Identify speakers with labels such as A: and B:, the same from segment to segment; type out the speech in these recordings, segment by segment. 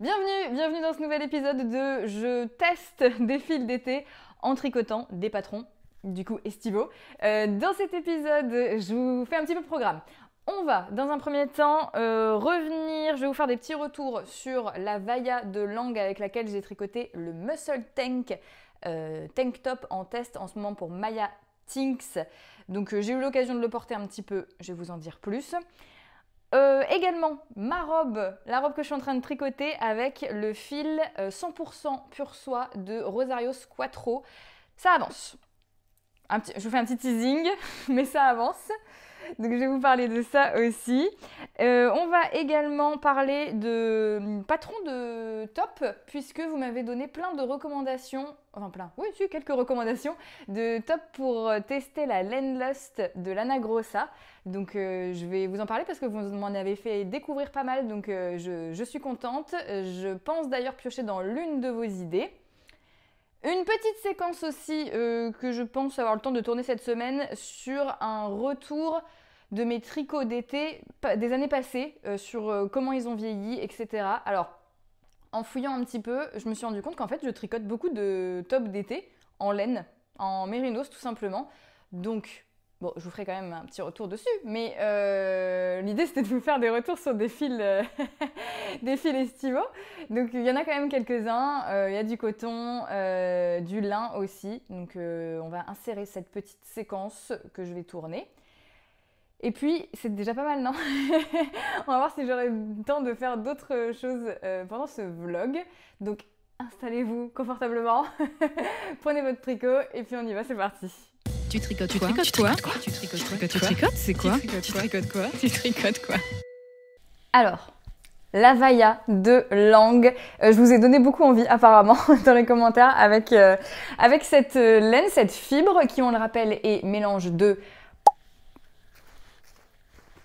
A: Bienvenue dans ce nouvel épisode de Je teste des fils d'été en tricotant des patrons, du coup estivaux. Dans cet épisode, je vous fais un petit peu le programme. On va, dans un premier temps, revenir, je vais vous faire des petits retours sur la Vaya de Lang avec laquelle j'ai tricoté le Muscle Tank Tank Top en test en ce moment pour Maya Tinks. Donc j'ai eu l'occasion de le porter un petit peu, je vais vous en dire plus. Également, ma robe, la robe que je suis en train de tricoter avec le fil 100% pur soie de Rosario Quattro. Ça avance. Je vous fais un petit teasing, mais ça avance. Donc je vais vous parler de ça aussi. On va également parler de patron de top, puisque vous m'avez donné plein de recommandations, quelques recommandations de top pour tester la laine Lust de Lana Grossa. Donc je vais vous en parler parce que vous m'en avez fait découvrir pas mal, donc je suis contente. Je pense d'ailleurs piocher dans l'une de vos idées. Une petite séquence aussi que je pense avoir le temps de tourner cette semaine sur un retour de mes tricots d'été des années passées, sur comment ils ont vieilli, etc. Alors, en fouillant un petit peu, je me suis rendu compte qu'en fait, je tricote beaucoup de tops d'été en laine, en mérinos tout simplement. Donc, bon, je vous ferai quand même un petit retour dessus, mais l'idée c'était de vous faire des retours sur des fils, des fils estivaux. Donc il y en a quand même quelques-uns, il y a du coton, du lin aussi. Donc on va insérer cette petite séquence que je vais tourner. Et puis c'est déjà pas mal, non? On va voir si j'aurai le temps de faire d'autres choses pendant ce vlog. Donc installez-vous confortablement, prenez votre tricot et puis on y va, c'est parti.
B: Tu tricotes quoi? C'est quoi? Tu tricotes quoi?
A: Alors, la Vaya de Lang. Je vous ai donné beaucoup envie apparemment dans les commentaires avec cette laine, cette fibre qui, on le rappelle, est mélange de...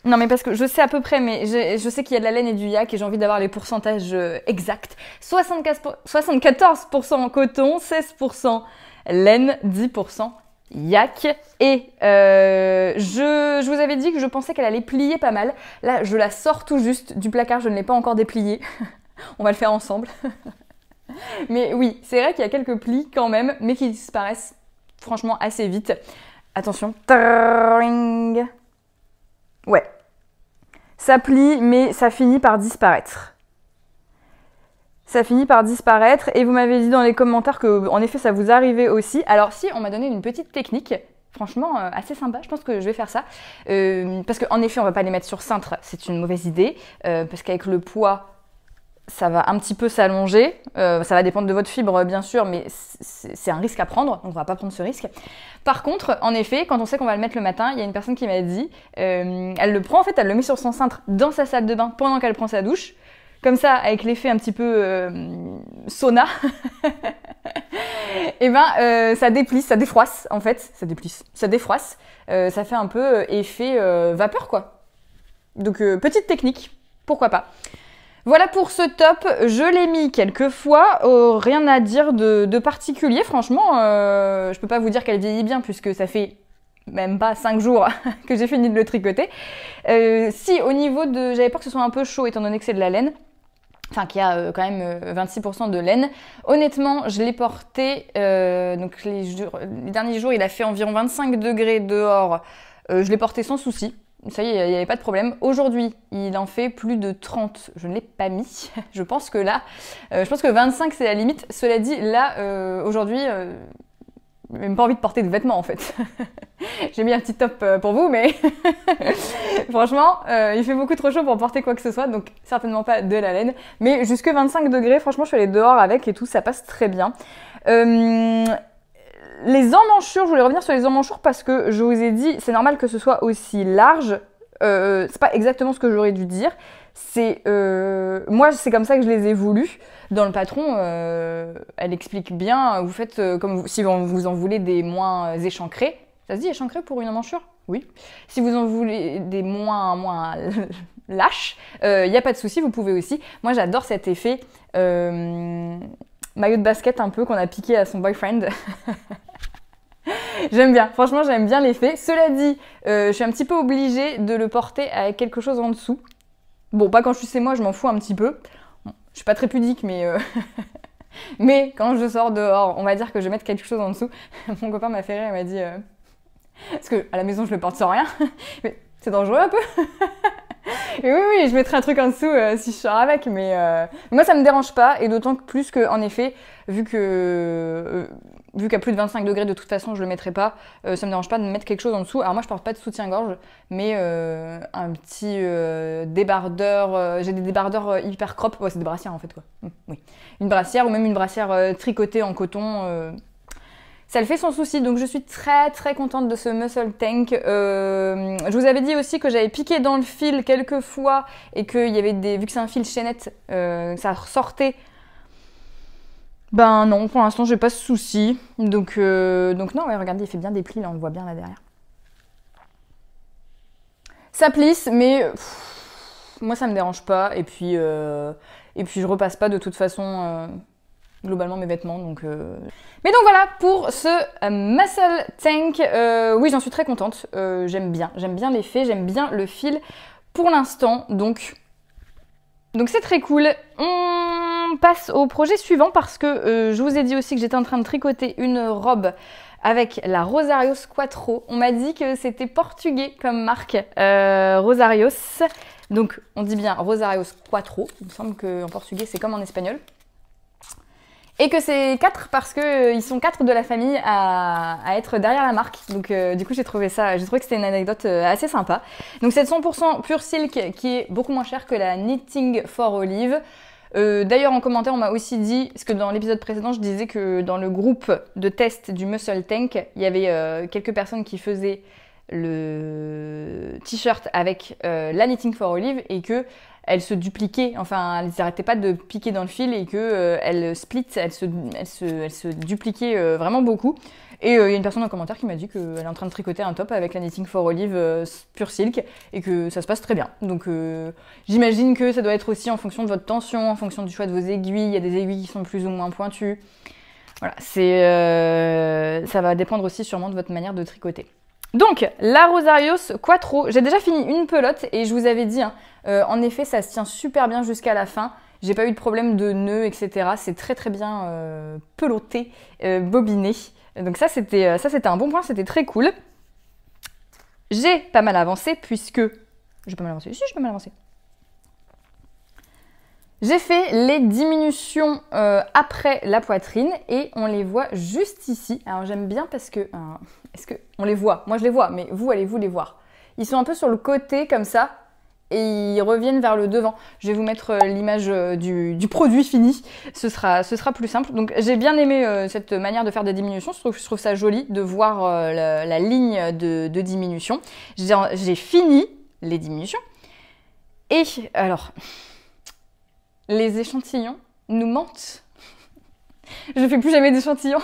A: Non mais parce que je sais à peu près, mais je sais qu'il y a de la laine et du yak et j'ai envie d'avoir les pourcentages exacts. 74% coton, 16% laine, 10% yak. Et je vous avais dit que je pensais qu'elle allait plier pas mal. Là, je la sors tout juste du placard, je ne l'ai pas encore dépliée. On va le faire ensemble. Mais oui, c'est vrai qu'il y a quelques plis quand même, mais qui disparaissent franchement assez vite. Attention. Tring. Ouais. Ça plie, mais ça finit par disparaître. Ça finit par disparaître et vous m'avez dit dans les commentaires que en effet ça vous arrivait aussi. Alors si, on m'a donné une petite technique, franchement assez sympa, je pense que je vais faire ça. Parce qu'en effet on va pas les mettre sur cintre, c'est une mauvaise idée, parce qu'avec le poids ça va un petit peu s'allonger, ça va dépendre de votre fibre bien sûr, mais c'est un risque à prendre, donc on va pas prendre ce risque. Par contre, en effet, quand on sait qu'on va le mettre le matin, il y a une personne qui m'a dit, elle le prend en fait, elle le met sur son cintre dans sa salle de bain pendant qu'elle prend sa douche. Comme ça, avec l'effet un petit peu sauna, et ben ça déplisse, ça défroisse en fait, ça défroisse, ça fait un peu effet vapeur quoi. Donc petite technique, pourquoi pas. Voilà pour ce top, je l'ai mis quelques fois, rien à dire de particulier, franchement, je peux pas vous dire qu'elle vieillit bien puisque ça fait même pas 5 jours que j'ai fini de le tricoter. Si au niveau de, j'avais peur que ce soit un peu chaud étant donné que c'est de la laine, enfin qu'il y a quand même 26% de laine. Honnêtement, je l'ai porté, donc les derniers jours, il a fait environ 25 degrés dehors. Je l'ai porté sans souci. Ça y est, il n'y avait pas de problème. Aujourd'hui, il en fait plus de 30. Je ne l'ai pas mis. Je pense que là, je pense que 25 c'est la limite. Cela dit, là, aujourd'hui, j'ai même pas envie de porter de vêtements en fait. J'ai mis un petit top pour vous, mais franchement, il fait beaucoup trop chaud pour porter quoi que ce soit, donc certainement pas de la laine. Mais jusque 25 degrés, franchement, je suis allée dehors avec et tout, ça passe très bien. Les emmanchures, je voulais revenir sur les emmanchures parce que je vous ai dit, c'est normal que ce soit aussi large. C'est pas exactement ce que j'aurais dû dire. Moi, c'est comme ça que je les ai voulues. Dans le patron, elle explique bien. Vous faites comme si vous en voulez des moins échancrés. Ça se dit échancré pour une emmanchure? Oui. Si vous en voulez des moins lâches, il n'y a pas de souci, vous pouvez aussi. Moi, j'adore cet effet maillot de basket un peu qu'on a piqué à son boyfriend. J'aime bien, franchement j'aime bien l'effet. Cela dit, je suis un petit peu obligée de le porter avec quelque chose en dessous. Bon, pas quand je suis chez moi, je m'en fous un petit peu. je suis pas très pudique, mais mais quand je sors dehors, on va dire que je vais mettre quelque chose en dessous. Mon copain m'a fait rire, il m'a dit parce que à la maison je le porte sans rien, mais c'est dangereux un peu. Et oui, je mettrai un truc en dessous si je sors avec, mais moi ça me dérange pas, et d'autant que plus que, en effet, vu qu'à plus de 25 degrés de toute façon je le mettrai pas, ça me dérange pas de mettre quelque chose en dessous. Alors moi je porte pas de soutien-gorge, mais un petit débardeur, j'ai des débardeurs hyper crop, ouais, c'est des brassières en fait quoi. Oui. Une brassière ou même une brassière tricotée en coton. Ça le fait sans souci, donc je suis très très contente de ce Muscle Tank. Je vous avais dit aussi que j'avais piqué dans le fil quelques fois et qu'il y avait vu que c'est un fil chaînette, ça ressortait. Ben non, pour l'instant j'ai pas ce souci. Donc non, ouais, regardez, il fait bien des plis, là on le voit bien là derrière. Ça plisse, mais moi ça me dérange pas, et puis je repasse pas de toute façon globalement mes vêtements, donc mais donc voilà pour ce Muscle Tank. Oui, j'en suis très contente, j'aime bien l'effet, j'aime bien le fil pour l'instant, donc c'est très cool. On passe au projet suivant parce que je vous ai dit aussi que j'étais en train de tricoter une robe avec la Rosarios Quattro. On m'a dit que c'était portugais comme marque, Rosarios, donc on dit bien Rosarios Quattro, il me semble qu'en portugais c'est comme en espagnol. Et que c'est 4 parce qu'ils sont 4 de la famille à être derrière la marque. Donc du coup j'ai trouvé que c'était une anecdote assez sympa. Donc c'est 100% pure silk qui est beaucoup moins cher que la Knitting for Olive. D'ailleurs en commentaire on m'a aussi dit, parce que dans l'épisode précédent je disais que dans le groupe de test du Muscle Tank, il y avait quelques personnes qui faisaient le t-shirt avec la Knitting for Olive et que elles se dupliquaient, enfin elles n'arrêtaient pas de piquer dans le fil et que elles se dupliquaient vraiment beaucoup. Et il y a une personne en commentaire qui m'a dit qu'elle est en train de tricoter un top avec la Knitting for Olive pure silk et que ça se passe très bien. Donc j'imagine que ça doit être aussi en fonction de votre tension, en fonction du choix de vos aiguilles. Il y a des aiguilles qui sont plus ou moins pointues. Voilà, ça va dépendre aussi sûrement de votre manière de tricoter. Donc, la Rosarios Quattro, j'ai déjà fini une pelote et je vous avais dit, hein, en effet, ça se tient super bien jusqu'à la fin. J'ai pas eu de problème de nœuds, etc. C'est très très bien peloté, bobiné. Donc ça, c'était un bon point, c'était très cool. J'ai pas mal avancé puisque... J'ai pas mal avancé, si, j'ai pas mal avancé. J'ai fait les diminutions après la poitrine et on les voit juste ici. Alors j'aime bien parce que... est-ce que on les voit? Moi je les vois, mais vous allez-vous les voir? Ils sont un peu sur le côté comme ça et ils reviennent vers le devant. Je vais vous mettre l'image du produit fini, ce sera plus simple. Donc j'ai bien aimé cette manière de faire des diminutions, je trouve ça joli de voir la ligne de diminution. J'ai fini les diminutions et alors... Les échantillons nous mentent. Je ne fais plus jamais d'échantillons.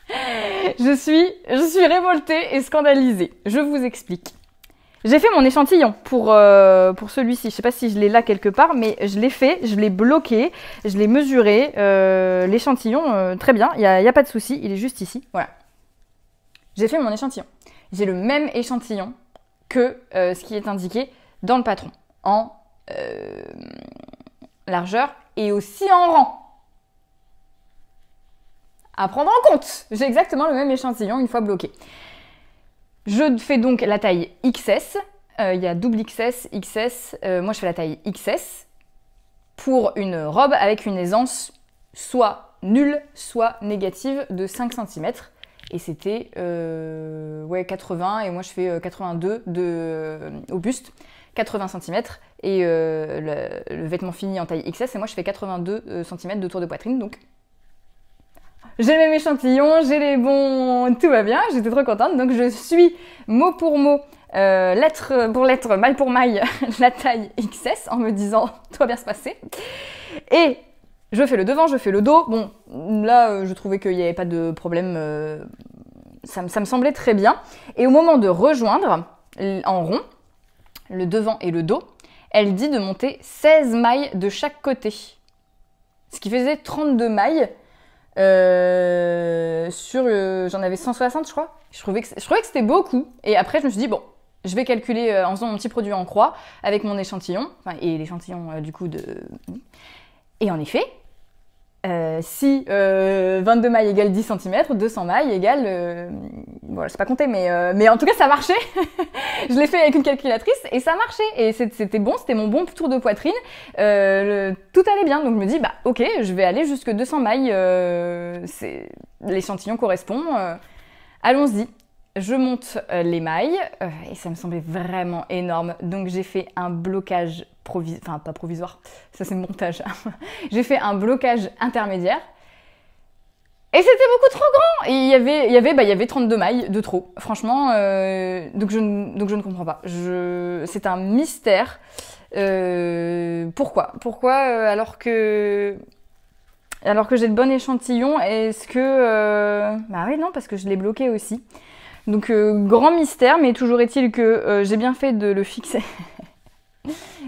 A: Je suis révoltée et scandalisée. Je vous explique. J'ai fait mon échantillon pour celui-ci. Je ne sais pas si je l'ai là quelque part, mais je l'ai fait, je l'ai bloqué, je l'ai mesuré. L'échantillon, très bien, il n'y a pas de souci, il est juste ici. Voilà. J'ai fait mon échantillon. J'ai le même échantillon que ce qui est indiqué dans le patron, en largeur et aussi en rang. À prendre en compte. J'ai exactement le même échantillon une fois bloqué. Je fais donc la taille XS. Il y a double XS, XS. Moi, je fais la taille XS pour une robe avec une aisance soit nulle, soit négative de 5 cm. Et c'était 80 et moi je fais 82 au buste, 80 cm et le vêtement fini en taille XS et moi je fais 82 cm de tour de poitrine, donc j'ai le même échantillon, j'ai les bons, tout va bien, j'étais trop contente, donc je suis mot pour mot, lettre pour lettre, maille pour maille la taille XS en me disant tout va bien se passer. Et je fais le devant, je fais le dos. Bon, là, je trouvais qu'il n'y avait pas de problème. Ça me semblait très bien. Et au moment de rejoindre en rond, le devant et le dos, elle dit de monter 16 mailles de chaque côté. Ce qui faisait 32 mailles. J'en avais 160, je crois. Je trouvais que c'était beaucoup. Et après, je me suis dit, bon, je vais calculer en faisant mon petit produit en croix avec mon échantillon, et l'échantillon du coup de... Et en effet, si 22 mailles égale 10 cm, 200 mailles égale... voilà, je sais pas compter, mais en tout cas, ça marchait. Je l'ai fait avec une calculatrice et ça marchait. Et c'était bon, c'était mon bon tour de poitrine. Tout allait bien. Donc je me dis, bah ok, je vais aller jusque 200 mailles. L'échantillon correspond. Allons-y. Je monte les mailles et ça me semblait vraiment énorme. Donc j'ai fait un blocage enfin pas provisoire, ça c'est montage. J'ai fait un blocage intermédiaire. Et c'était beaucoup trop grand. Et il y avait 32 mailles de trop. Franchement, donc je ne comprends pas. C'est un mystère. Pourquoi alors que j'ai de bons échantillons, est-ce que... Bah oui, non, parce que je l'ai bloqué aussi. Donc, grand mystère, mais toujours est-il que j'ai bien fait de le fixer.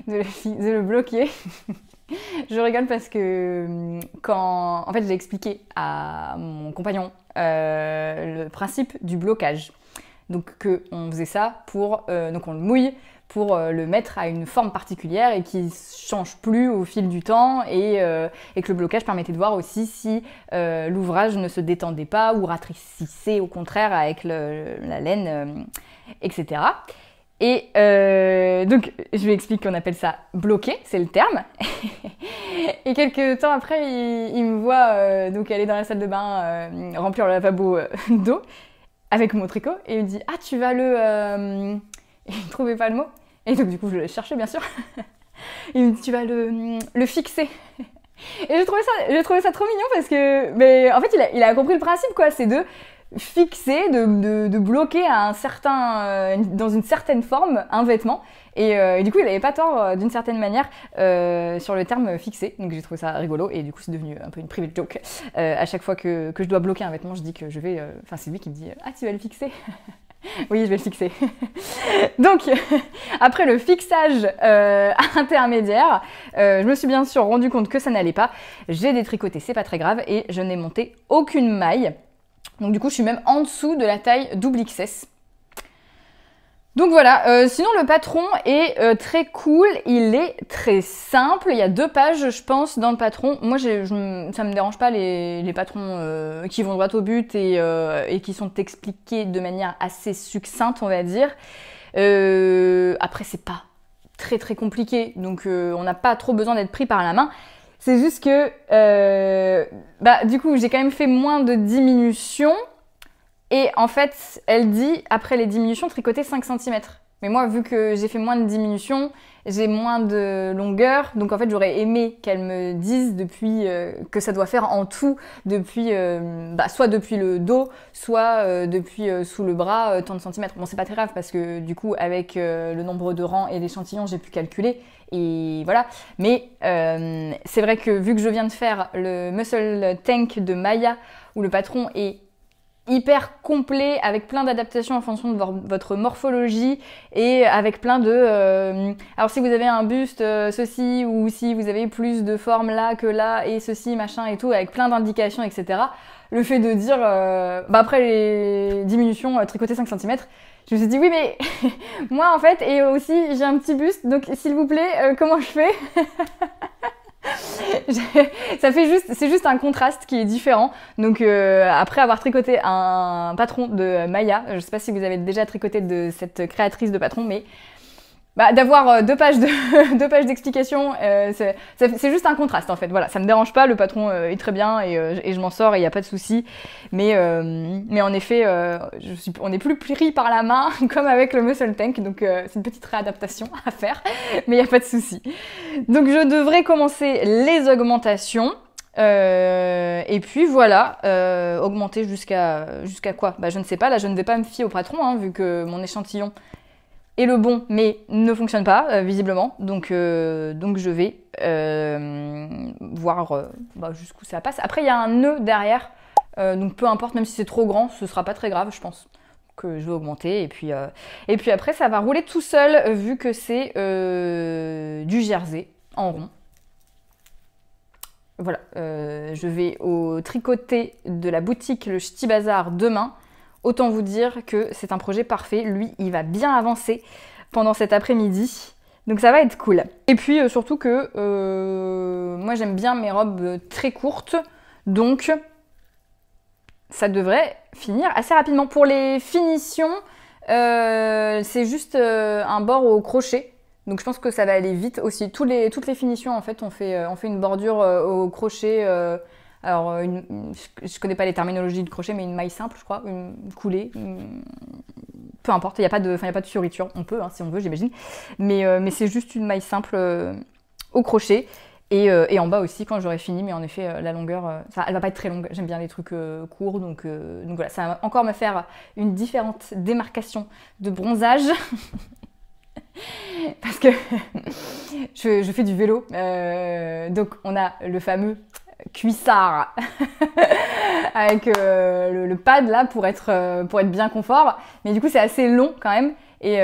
A: de le bloquer. Je rigole parce que en fait, j'ai expliqué à mon compagnon le principe du blocage. Donc, qu'on faisait ça donc on le mouille pour le mettre à une forme particulière et qui ne change plus au fil du temps et que le blocage permettait de voir aussi si l'ouvrage ne se détendait pas ou ratricissait au contraire avec la laine, etc. Et donc, je lui explique qu'on appelle ça bloquer, c'est le terme. Et quelques temps après, il me voit donc aller dans la salle de bain remplir le lavabo d'eau avec mon tricot et il me dit « Ah, tu vas le... » Il ne trouvait pas le mot. Et donc du coup, je l'ai cherché, bien sûr. Il me dit « Tu vas le fixer. » Et j'ai trouvé ça trop mignon parce que... Mais en fait, il a compris le principe, quoi. C'est de fixer, de bloquer à dans une certaine forme un vêtement. Et du coup, il n'avait pas tort d'une certaine manière sur le terme fixé. Donc j'ai trouvé ça rigolo et du coup, c'est devenu un peu une private joke. À chaque fois que je dois bloquer un vêtement, je dis que je vais... Enfin, c'est lui qui me dit « Ah, tu vas le fixer ?» Oui, je vais le fixer. Donc, après le fixage intermédiaire, je me suis bien sûr rendu compte que ça n'allait pas. J'ai détricoté, c'est pas très grave, et je n'ai monté aucune maille. Donc du coup, je suis même en dessous de la taille double XS. Donc voilà, sinon le patron est très cool, il est très simple, il y a 2 pages je pense dans le patron. Moi ça me dérange pas les patrons qui vont droit au but et qui sont expliqués de manière assez succincte on va dire. Après c'est pas très très compliqué, donc on n'a pas trop besoin d'être pris par la main. C'est juste que du coup j'ai quand même fait moins de diminutions. Et en fait, elle dit, après les diminutions, tricoter 5 cm. Mais moi, vu que j'ai fait moins de diminutions, j'ai moins de longueur. Donc en fait, j'aurais aimé qu'elle me dise depuis que ça doit faire en tout, depuis soit depuis le dos, soit depuis sous le bras, tant de centimètres. Bon, c'est pas très grave parce que du coup, avec le nombre de rangs et l'échantillon, j'ai pu calculer. Et voilà. Mais c'est vrai que vu que je viens de faire le Muscle Tank de Maya, où le patron est hyper complet avec plein d'adaptations en fonction de votre morphologie et avec plein de... alors si vous avez un buste ceci ou si vous avez plus de forme là que là et ceci machin et tout avec plein d'indications etc. Le fait de dire après les diminutions tricoter 5 cm, je me suis dit oui mais moi en fait et aussi j'ai un petit buste donc s'il vous plaît comment je fais? C'est juste un contraste qui est différent. Donc après avoir tricoté un patron de Maya, je sais pas si vous avez déjà tricoté de cette créatrice de patron, mais d'avoir 2 pages d'explications, c'est juste un contraste en fait. Voilà, ça me dérange pas, le patron est très bien et je m'en sors et il y a pas de souci. Mais en effet, on n'est plus pris par la main comme avec le Muscle Tank, donc c'est une petite réadaptation à faire, mais il y a pas de souci. Donc je devrais commencer les augmentations. Et puis voilà, augmenter jusqu'à quoi? Je ne sais pas. Là, je ne vais pas me fier au patron, hein, vu que mon échantillon est le bon, mais ne fonctionne pas, visiblement. Donc je vais voir jusqu'où ça passe. Après, il y a un nœud derrière, donc peu importe, même si c'est trop grand, ce sera pas très grave, je pense que je vais augmenter. Et puis après, ça va rouler tout seul, vu que c'est du jersey en rond. Voilà, je vais au tricoté de la boutique Le Ch'ti Bazar demain, autant vous dire que c'est un projet parfait. Lui, il va bien avancer pendant cet après-midi. Donc ça va être cool. Et puis surtout que moi j'aime bien mes robes très courtes. Donc ça devrait finir assez rapidement. Pour les finitions, c'est juste un bord au crochet. Donc je pense que ça va aller vite aussi. Toutes les finitions en fait, on fait une bordure au crochet. Alors je connais pas les terminologies de crochet, mais une maille simple je crois, une coulée. Peu importe, il n'y a pas de fioriture. On peut si on veut j'imagine. Mais c'est juste une maille simple au crochet. Et en bas aussi quand j'aurai fini, mais en effet la longueur, elle va pas être très longue, j'aime bien les trucs courts, donc voilà, ça va encore me faire une différente démarcation de bronzage. Parce que je fais du vélo, donc on a le fameux cuissard avec le pad là pour être bien confort, mais du coup c'est assez long quand même. Et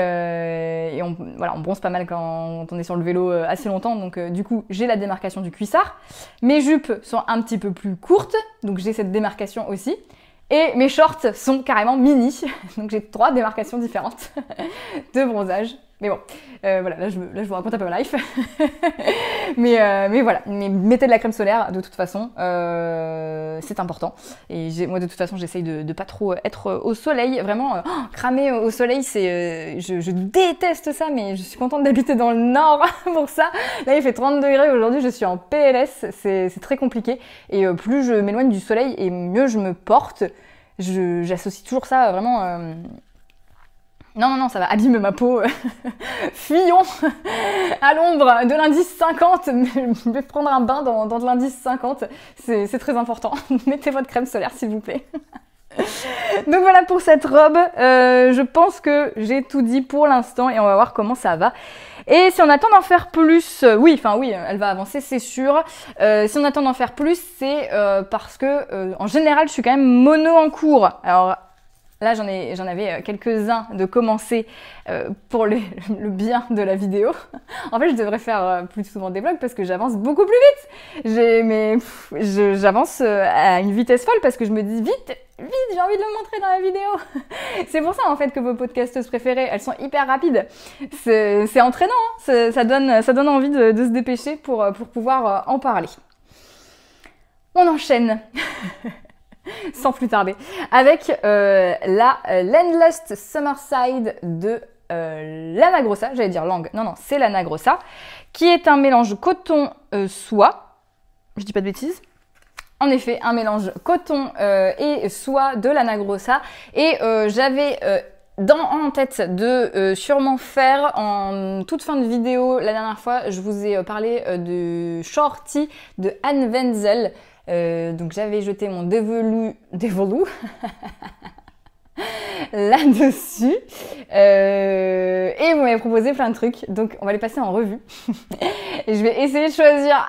A: on bronze pas mal quand on est sur le vélo assez longtemps, donc du coup j'ai la démarcation du cuissard. Mes jupes sont un petit peu plus courtes, donc j'ai cette démarcation aussi. Et mes shorts sont carrément mini, donc j'ai 3 démarcations différentes de bronzage. Mais bon, voilà, là je vous raconte un peu ma life. mais voilà, mais mettez de la crème solaire de toute façon, c'est important. Et moi de toute façon j'essaye de pas trop être au soleil, vraiment cramer au soleil, je déteste ça, mais je suis contente d'habiter dans le nord pour ça. Là il fait 30 degrés aujourd'hui, je suis en PLS, c'est très compliqué. Et plus je m'éloigne du soleil et mieux je me porte. J'associe toujours ça vraiment... Non, ça va abîmer ma peau. Fuyons à l'ombre de l'indice 50. Je vais prendre un bain dans de l'indice 50. C'est très important. Mettez votre crème solaire, s'il vous plaît. Donc voilà pour cette robe. Je pense que j'ai tout dit pour l'instant et on va voir comment ça va. Et si on attend d'en faire plus, oui, elle va avancer, c'est sûr. Si on attend d'en faire plus, c'est parce que en général, je suis quand même mono en cours. Alors là, j'en avais quelques-uns de commencer pour le bien de la vidéo. En fait, je devrais faire plus souvent des vlogs parce que j'avance beaucoup plus vite. J'avance à une vitesse folle parce que je me dis vite, j'ai envie de le montrer dans la vidéo. C'est pour ça en fait que vos podcasteuses préférées, elles sont hyper rapides. C'est entraînant, hein. Ça donne envie de se dépêcher pour pouvoir en parler. On enchaîne. Sans plus tarder, avec la Landlust Summerside de Lana Grossa, j'allais dire Lang, non, c'est Lana Grossa, qui est un mélange coton-soie, je dis pas de bêtises. En effet, un mélange coton et soie de Lana Grossa, et j'avais en tête de sûrement faire en toute fin de vidéo, la dernière fois, je vous ai parlé de Shorty de Anne Wenzel. Donc j'avais jeté mon dévolu là-dessus et vous m'avez proposé plein de trucs, donc on va les passer en revue. Et je vais essayer de choisir.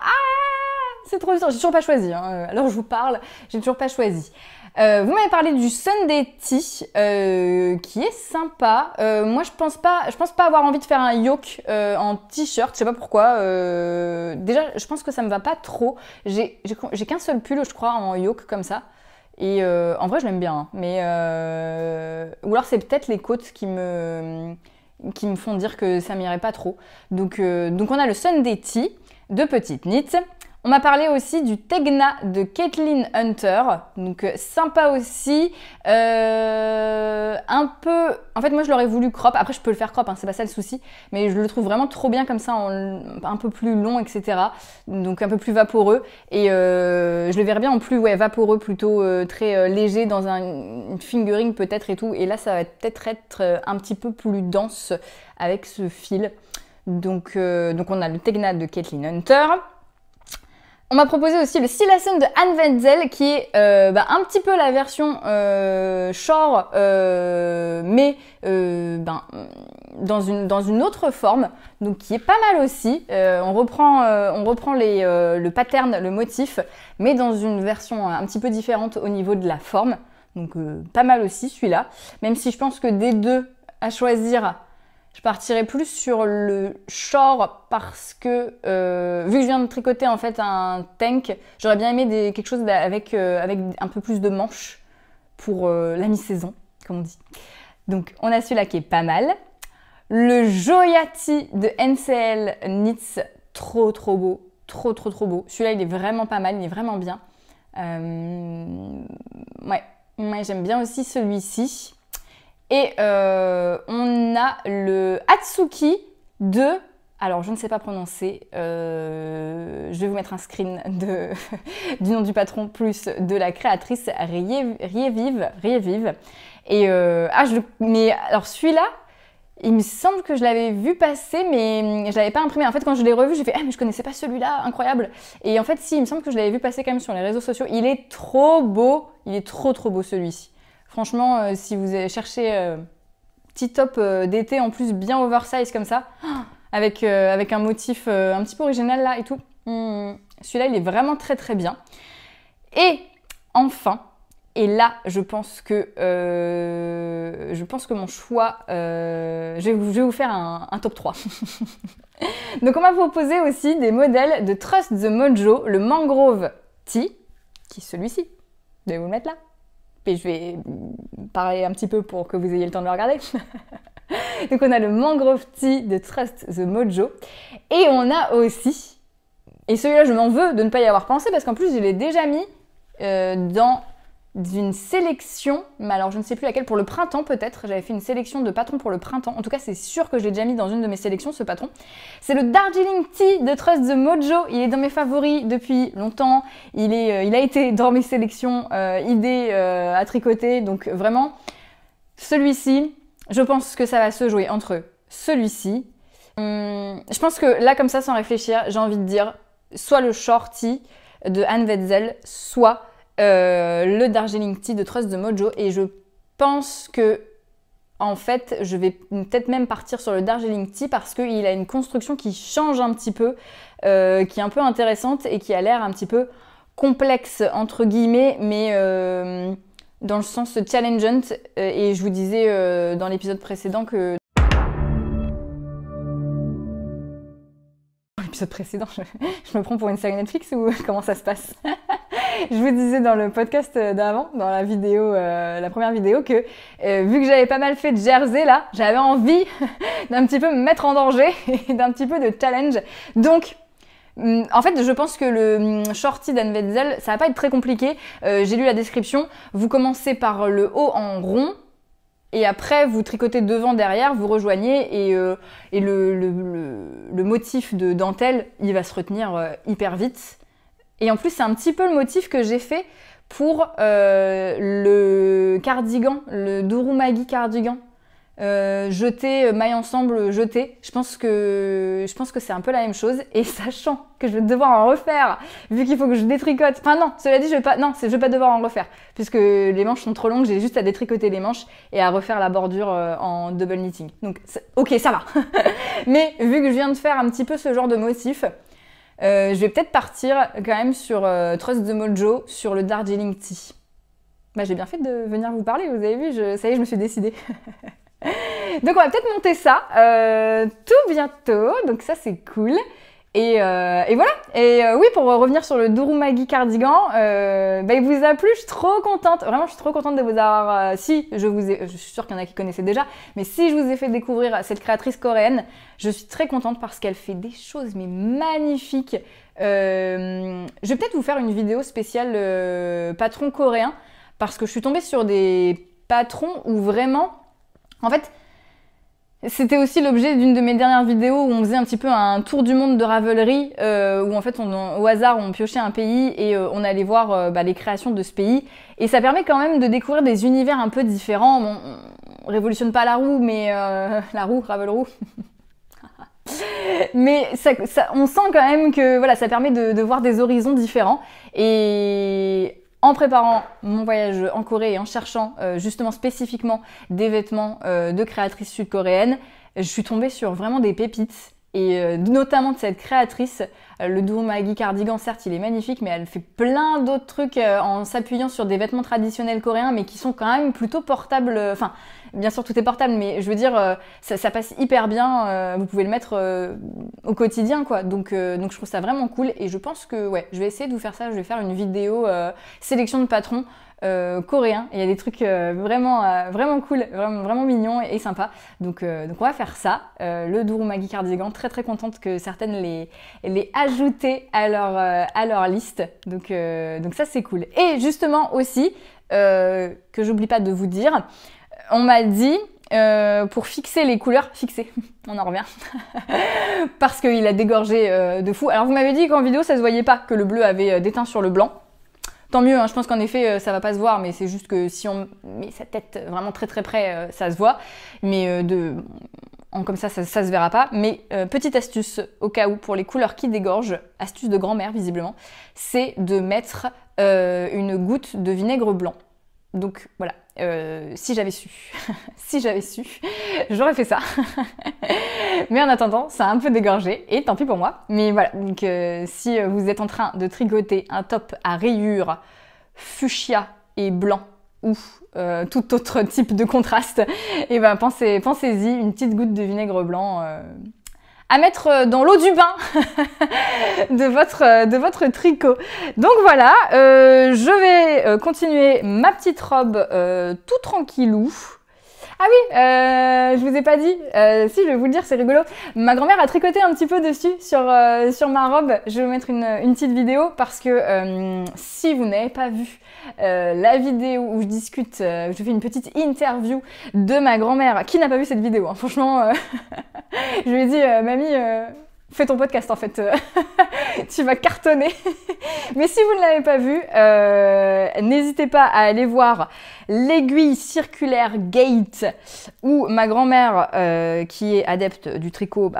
A: C'est trop dur, j'ai toujours pas choisi, hein. Alors je vous parle, j'ai toujours pas choisi. Vous m'avez parlé du Sunday Tea qui est sympa. Moi je pense pas avoir envie de faire un yoke en t-shirt, je sais pas pourquoi. Déjà je pense que ça me va pas trop. J'ai qu'un seul pull je crois en yoke comme ça. Et en vrai je l'aime bien, hein. Mais ou alors c'est peut-être les côtes qui me font dire que ça m'irait pas trop. Donc on a le Sunday Tea de Petite Knit. On m'a parlé aussi du Tegna de Kathleen Hunter, donc sympa aussi, un peu, en fait moi je l'aurais voulu crop, après je peux le faire crop, hein, c'est pas ça le souci, mais je le trouve vraiment trop bien comme ça, un peu plus long, etc. Donc un peu plus vaporeux, et je le verrais bien en plus vaporeux, plutôt très léger dans une fingering peut-être et tout, et là ça va peut-être être un petit peu plus dense avec ce fil. Donc on a le Tegna de Kathleen Hunter. On m'a proposé aussi le Silassen de Anne Wenzel qui est un petit peu la version short mais dans une autre forme, donc qui est pas mal aussi. On reprend le pattern, le motif, mais dans une version un petit peu différente au niveau de la forme. Donc pas mal aussi celui-là, même si je pense que des deux à choisir, je partirais plus sur le short parce que vu que je viens de tricoter en fait un tank, j'aurais bien aimé quelque chose avec un peu plus de manches pour la mi-saison. comme on dit. Donc on a celui-là qui est pas mal. Le Joyati de NCL Knits, trop beau, trop beau. Celui-là il est vraiment pas mal, il est vraiment bien. Ouais, j'aime bien aussi celui-ci. Et on a le Hatsuki de... Alors, je ne sais pas prononcer. Je vais vous mettre un screen du nom du patron plus de la créatrice Rievive. Et mais alors celui-là, il me semble que je l'avais vu passer, mais je l'avais pas imprimé. En fait, quand je l'ai revu, j'ai fait mais je connaissais pas celui-là, incroyable. Et en fait, si, il me semble que je l'avais vu passer quand même sur les réseaux sociaux. Il est trop beau. Il est trop beau celui-ci. Franchement, si vous cherchez petit top d'été en plus bien oversize comme ça. Avec un motif un petit peu original là et tout. Celui-là, il est vraiment très bien. Et enfin, et là, je pense que mon choix, je vais vous faire un top 3. Donc, on m'a proposé aussi des modèles de Trust the Mojo, le Mangrove Tea, qui est celui-ci. Je vais vous le mettre là. Et je vais parler un petit peu pour que vous ayez le temps de le regarder. Donc on a le Mangrove Tea de Trust the Mojo. Et on a aussi, et celui-là je m'en veux de ne pas y avoir pensé parce qu'en plus je l'ai déjà mis dans une sélection, mais alors je ne sais plus laquelle, pour le printemps peut-être. J'avais fait une sélection de patrons pour le printemps. En tout cas c'est sûr que je l'ai déjà mis dans une de mes sélections ce patron. C'est le Darjeeling Tea de Trust the Mojo. Il est dans mes favoris depuis longtemps. Il a été dans mes sélections idées à tricoter. Donc vraiment, celui-ci... Je pense que ça va se jouer entre celui-ci. Je pense que là, comme ça, sans réfléchir, j'ai envie de dire soit le Shorty de Anne Wetzel, soit le Darjeeling Tea de Trust the Mojo. Et je pense que, en fait, je vais peut-être même partir sur le Darjeeling Tea parce qu'il a une construction qui change un petit peu, qui est un peu intéressante et qui a l'air un petit peu complexe, entre guillemets, mais... dans le sens challengeant, et je vous disais dans l'épisode précédent que... L'épisode précédent, je me prends pour une série Netflix ou comment ça se passe? Je vous disais dans le podcast d'avant, dans la vidéo, la première vidéo, que vu que j'avais pas mal fait de jersey là, j'avais envie d'un petit peu me mettre en danger et d'un petit peu de challenge. Donc... en fait, je pense que le Shorty d'Anne Wetzel, ça va pas être très compliqué. J'ai lu la description. Vous commencez par le haut en rond et après vous tricotez devant, derrière, vous rejoignez et le motif de dentelle, il va se retenir hyper vite. Et en plus, c'est un petit peu le motif que j'ai fait pour le cardigan, le Durumagi cardigan. Jeté, maille ensemble, jeté. Je pense que c'est un peu la même chose. Et sachant que je vais devoir en refaire, vu qu'il faut que je détricote. Enfin non, cela dit, je vais pas devoir en refaire, puisque les manches sont trop longues. J'ai juste à détricoter les manches et à refaire la bordure en double knitting. Donc, ok, ça va. Mais vu que je viens de faire un petit peu ce genre de motif, je vais peut-être partir quand même sur Trust the Mojo, sur le Darjeeling Tea. Bah, j'ai bien fait de venir vous parler. Vous avez vu, ça y est, je me suis décidée. Donc on va peut-être monter ça tout bientôt, donc ça c'est cool. Et voilà. Et oui, pour revenir sur le Durumagi cardigan, il vous a plu, je suis trop contente. Vraiment, je suis trop contente de vous avoir... je suis sûre qu'il y en a qui connaissaient déjà, mais si je vous ai fait découvrir cette créatrice coréenne, je suis très contente parce qu'elle fait des choses mais magnifiques. Je vais peut-être vous faire une vidéo spéciale patron coréen, parce que je suis tombée sur des patrons où vraiment... En fait, c'était aussi l'objet d'une de mes dernières vidéos où on faisait un petit peu un tour du monde de Ravelry, où en fait, au hasard, on piochait un pays et on allait voir les créations de ce pays. Et ça permet quand même de découvrir des univers un peu différents. Bon, on révolutionne pas la roue, mais la roue, Ravelry. Mais on sent quand même que voilà, ça permet de voir des horizons différents. Et... en préparant mon voyage en Corée et en cherchant justement spécifiquement des vêtements de créatrices sud-coréennes, je suis tombée sur vraiment des pépites. Et notamment de cette créatrice, le Durumagi cardigan, certes il est magnifique, mais elle fait plein d'autres trucs en s'appuyant sur des vêtements traditionnels coréens, mais qui sont quand même plutôt portables, enfin Bien sûr, tout est portable, mais je veux dire, ça passe hyper bien. Vous pouvez le mettre au quotidien, quoi. Donc je trouve ça vraiment cool. Et je pense que, ouais, je vais essayer de vous faire ça. Je vais faire une vidéo sélection de patrons coréens. Il y a des trucs vraiment cool, vraiment mignons et sympas. Donc on va faire ça. Le Durumagi cardigan, très très contente que certaines les ajoutées à leur liste. Donc ça c'est cool. Et justement aussi, que j'oublie pas de vous dire, on m'a dit pour fixer les couleurs, on en revient, parce qu'il a dégorgé de fou. Alors vous m'avez dit qu'en vidéo ça se voyait pas, que le bleu avait déteint sur le blanc. Tant mieux, hein, je pense qu'en effet ça va pas se voir, mais c'est juste que si on met sa tête vraiment très très près, ça se voit. Mais comme ça se verra pas. Mais petite astuce au cas où pour les couleurs qui dégorgent, astuce de grand-mère visiblement, c'est de mettre une goutte de vinaigre blanc. Donc voilà, si j'avais su, j'aurais fait ça. Mais en attendant, ça a un peu dégorgé et tant pis pour moi. Mais voilà, donc si vous êtes en train de tricoter un top à rayures fuchsia et blanc ou tout autre type de contraste, et ben pensez-y, une petite goutte de vinaigre blanc à mettre dans l'eau du bain de votre tricot. Donc voilà, je vais continuer ma petite robe tout tranquillou. Ah oui, je vous ai pas dit, si je vais vous le dire, c'est rigolo. Ma grand-mère a tricoté un petit peu dessus sur ma robe. Je vais vous mettre une petite vidéo parce que si vous n'avez pas vu la vidéo où je discute, je fais une petite interview de ma grand-mère qui n'a pas vu cette vidéo. Hein. Franchement, je lui ai dit, mamie, fais ton podcast en fait, tu vas cartonner. Mais si vous ne l'avez pas vu, n'hésitez pas à aller voir l'aiguille circulaire Gate où ma grand-mère, qui est adepte du tricot,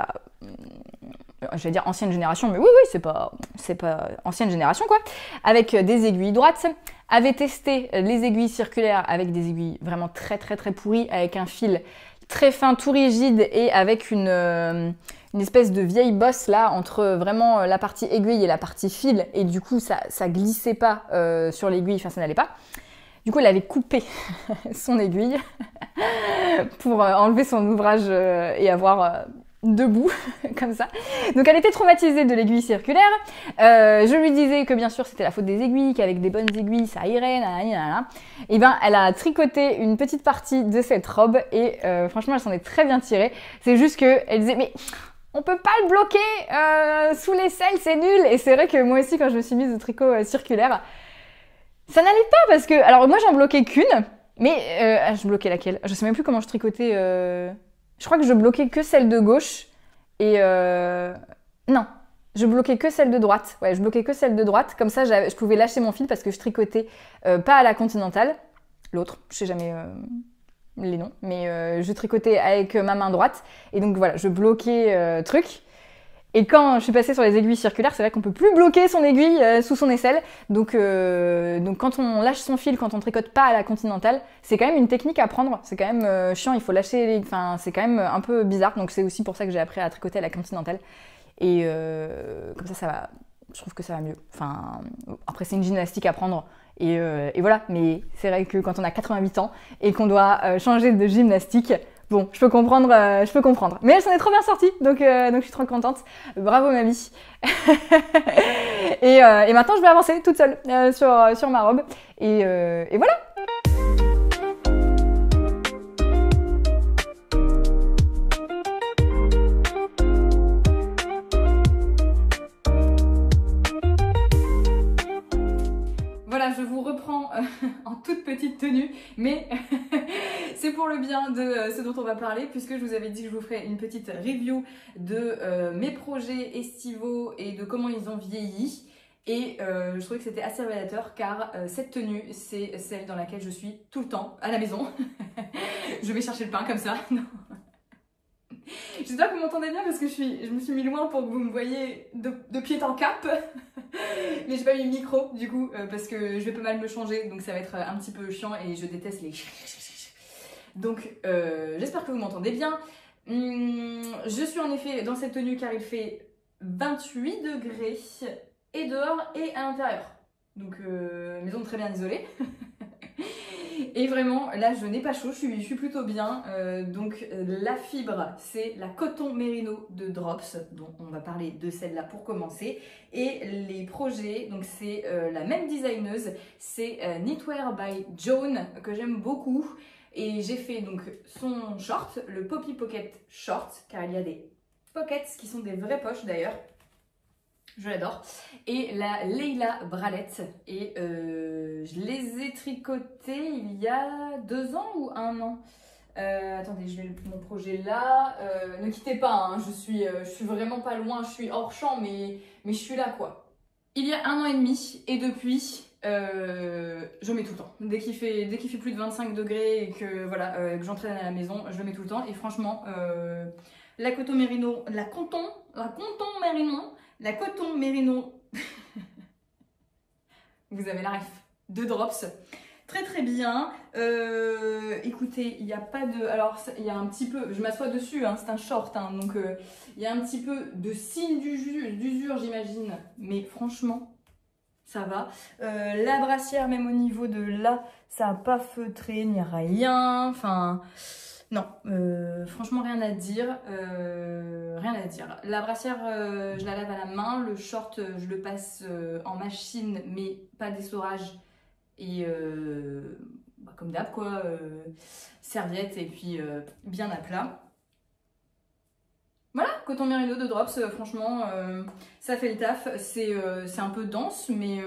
A: je vais dire ancienne génération, mais oui, c'est pas ancienne génération quoi, avec des aiguilles droites, avait testé les aiguilles circulaires avec des aiguilles vraiment très très très pourries, avec un fil très fin, tout rigide et avec une espèce de vieille bosse là entre vraiment la partie aiguille et la partie fil, et du coup ça glissait pas sur l'aiguille, enfin ça n'allait pas. Du coup elle avait coupé son aiguille pour enlever son ouvrage et avoir debout comme ça. Donc elle était traumatisée de l'aiguille circulaire. Je lui disais que bien sûr c'était la faute des aiguilles, qu'avec des bonnes aiguilles ça irait, nanana. Et ben elle a tricoté une petite partie de cette robe et franchement elle s'en est très bien tirée. C'est juste que elle disait mais on peut pas le bloquer sous l'aisselle, c'est nul. Et c'est vrai que moi aussi quand je me suis mise au tricot circulaire, ça n'allait pas parce que alors moi j'en bloquais qu'une, mais je bloquais laquelle? Je sais même plus comment je tricotais. Je crois que je bloquais que celle de gauche et non, je bloquais que celle de droite. Ouais, je bloquais que celle de droite. Comme ça, je pouvais lâcher mon fil parce que je tricotais pas à la continentale. L'autre, je sais jamais les noms, mais je tricotais avec ma main droite. Et donc voilà, je bloquais truc. Et quand je suis passée sur les aiguilles circulaires, c'est vrai qu'on peut plus bloquer son aiguille sous son aisselle. Donc quand on lâche son fil, quand on tricote pas à la continentale, c'est quand même une technique à prendre. C'est quand même chiant, il faut lâcher, enfin c'est quand même un peu bizarre. Donc c'est aussi pour ça que j'ai appris à tricoter à la continentale. Et comme ça va, je trouve que ça va mieux. Enfin après c'est une gymnastique à prendre. Et voilà, mais c'est vrai que quand on a 88 ans et qu'on doit changer de gymnastique, bon, je peux comprendre. Mais elle s'en est trop bien sortie, donc je suis trop contente. Bravo mamie. et maintenant je vais avancer toute seule sur ma robe. Et voilà. Voilà, je vous reprends en toute petite tenue, mais c'est pour le bien de ce dont on va parler, puisque je vous avais dit que je vous ferais une petite review de mes projets estivaux et de comment ils ont vieilli. Et je trouvais que c'était assez révélateur car cette tenue, c'est celle dans laquelle je suis tout le temps à la maison. Je vais chercher le pain comme ça. Non. J'espère que vous m'entendez bien parce que je me suis mis loin pour que vous me voyez de pied en cap. Mais j'ai pas mis le micro du coup parce que je vais pas mal me changer, donc ça va être un petit peu chiant et je déteste les... Donc j'espère que vous m'entendez bien. Je suis en effet dans cette tenue car il fait 28 degrés et dehors et à l'intérieur. Donc maison très bien isolée. Et vraiment, là, je n'ai pas chaud, je suis plutôt bien. Donc, la fibre, c'est la coton mérino de Drops, dont on va parler de celle-là pour commencer. Et les projets, donc c'est la même designeuse, c'est Knitwear by Joan, que j'aime beaucoup. Et j'ai fait donc son short, le Poppy Pocket Short, car il y a des pockets qui sont des vraies poches d'ailleurs. Je l'adore. Et la Leila Bralette. Et je les ai tricotés il y a 2 ans ou 1 an. Attendez, je vais mon projet là. Ne quittez pas, hein, je suis vraiment pas loin, je suis hors champ, mais je suis là quoi. Il y a 1 an et demi, et depuis, je mets tout le temps. Dès qu'il fait plus de 25 degrés et que voilà, que j'entraîne à la maison, je le mets tout le temps. Et franchement, la coton mérino, la coton mérino, vous avez la ref, de Drops. Très très bien. Écoutez, il n'y a pas de... Alors, il y a un petit peu... Je m'assois dessus, hein, c'est un short, hein, donc il y a un petit peu de signe d'usure, j'imagine. Mais franchement, ça va. La brassière, même au niveau de là, ça n'a pas feutré, il n'y a rien. Enfin... Non, franchement rien à dire, rien à dire. La brassière, je la lave à la main, le short, je le passe en machine, mais pas d'essorage. Et comme d'hab quoi, serviette et puis bien à plat. Voilà, coton mérino de Drops, franchement, ça fait le taf. C'est un peu dense, mais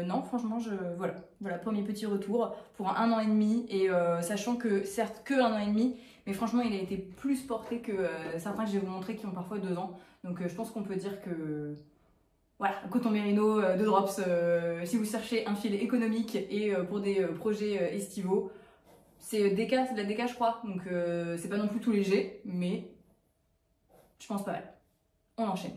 A: non, franchement, voilà, premier petit retour pour 1 an et demi. Et sachant que, certes, que 1 an et demi, mais franchement, il a été plus porté que certains que je vais vous montrer qui ont parfois 2 ans. Donc, je pense qu'on peut dire que, voilà, coton mérino de Drops, si vous cherchez un fil économique et pour des projets estivaux, c'est de la DK, je crois. Donc, c'est pas non plus tout léger, mais je pense pas mal. On enchaîne.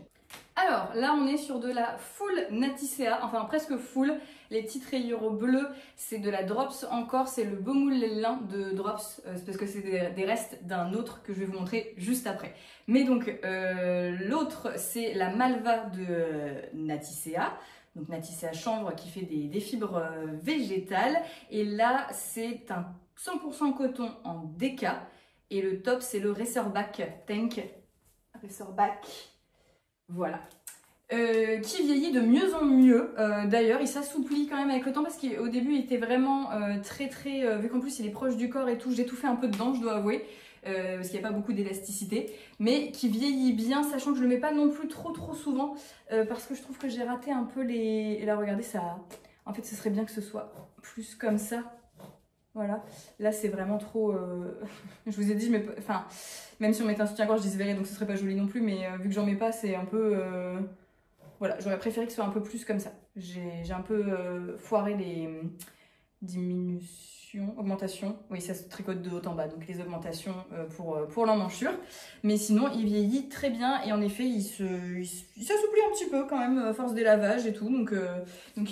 A: Alors là on est sur de la full Naticea, enfin presque full, les petites rayures bleues c'est de la Drops encore, c'est le Beaumoule lin de Drops, c'est parce que c'est des restes d'un autre que je vais vous montrer juste après. Mais donc l'autre c'est la Malva de Naticea, donc Naticea chanvre qui fait des fibres végétales, et là c'est un 100% coton en DK, et le top c'est le Racerback Tank, Racerback. Voilà. Qui vieillit de mieux en mieux. D'ailleurs, il s'assouplit quand même avec le temps parce qu'au début, il était vraiment très vu qu'en plus il est proche du corps et tout, j'ai tout fait un peu dedans, je dois avouer, parce qu'il n'y a pas beaucoup d'élasticité, mais qui vieillit bien, sachant que je le mets pas non plus trop souvent, parce que je trouve que j'ai raté un peu les... Et là, regardez, ça... En fait, ce serait bien que ce soit plus comme ça. Voilà, là c'est vraiment trop... je vous ai dit, enfin, même si on mettait un soutien-gorge, je dis verré, donc ce serait pas joli non plus, mais vu que j'en mets pas, c'est un peu... Voilà, j'aurais préféré que ce soit un peu plus comme ça. J'ai un peu foiré les augmentations. Oui, ça se tricote de haut en bas, donc les augmentations pour l'emmanchure. Mais sinon, il vieillit très bien et en effet, il s'assouplit un petit peu quand même à force des lavages et tout. Donc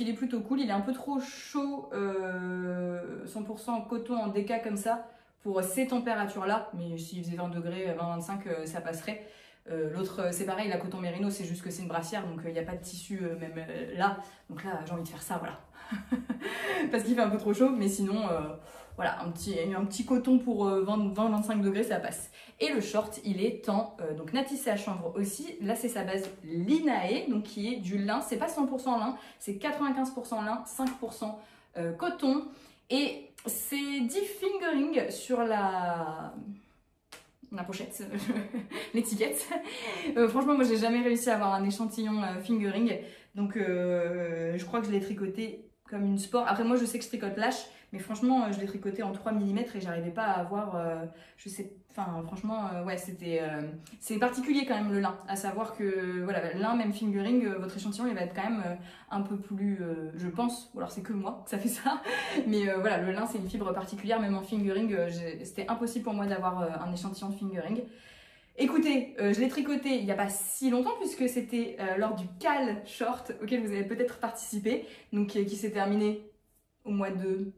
A: il est plutôt cool. Il est un peu trop chaud, 100% coton en DK comme ça, pour ces températures-là. Mais s'il faisait 20 degrés, 20-25, ça passerait. L'autre c'est pareil, la coton mérino c'est juste que c'est une brassière, donc il n'y a pas de tissu même là, donc là j'ai envie de faire ça, voilà. Parce qu'il fait un peu trop chaud, mais sinon voilà, un petit coton pour 20-25 degrés ça passe. Et le short il est en donc Naticea chanvre aussi, là c'est sa base Linae, donc qui est du lin, c'est pas 100% lin, c'est 95% lin, 5% coton, et c'est 10 fingering sur la pochette, l'étiquette. Franchement, moi j'ai jamais réussi à avoir un échantillon fingering, donc je crois que je l'ai tricoté comme une sport. Après, moi je sais que je tricote lâche, mais franchement, je l'ai tricoté en 3 mm et j'arrivais pas à avoir, je sais, enfin franchement, ouais, c'est particulier quand même le lin, à savoir que voilà, lin, même fingering, votre échantillon il va être quand même un peu plus, je pense, ou alors c'est que moi que ça fait ça, mais voilà, le lin c'est une fibre particulière, même en fingering, c'était impossible pour moi d'avoir un échantillon de fingering. Écoutez, je l'ai tricoté il n'y a pas si longtemps puisque c'était lors du Cal Short auquel vous avez peut-être participé, donc qui s'est terminé au mois de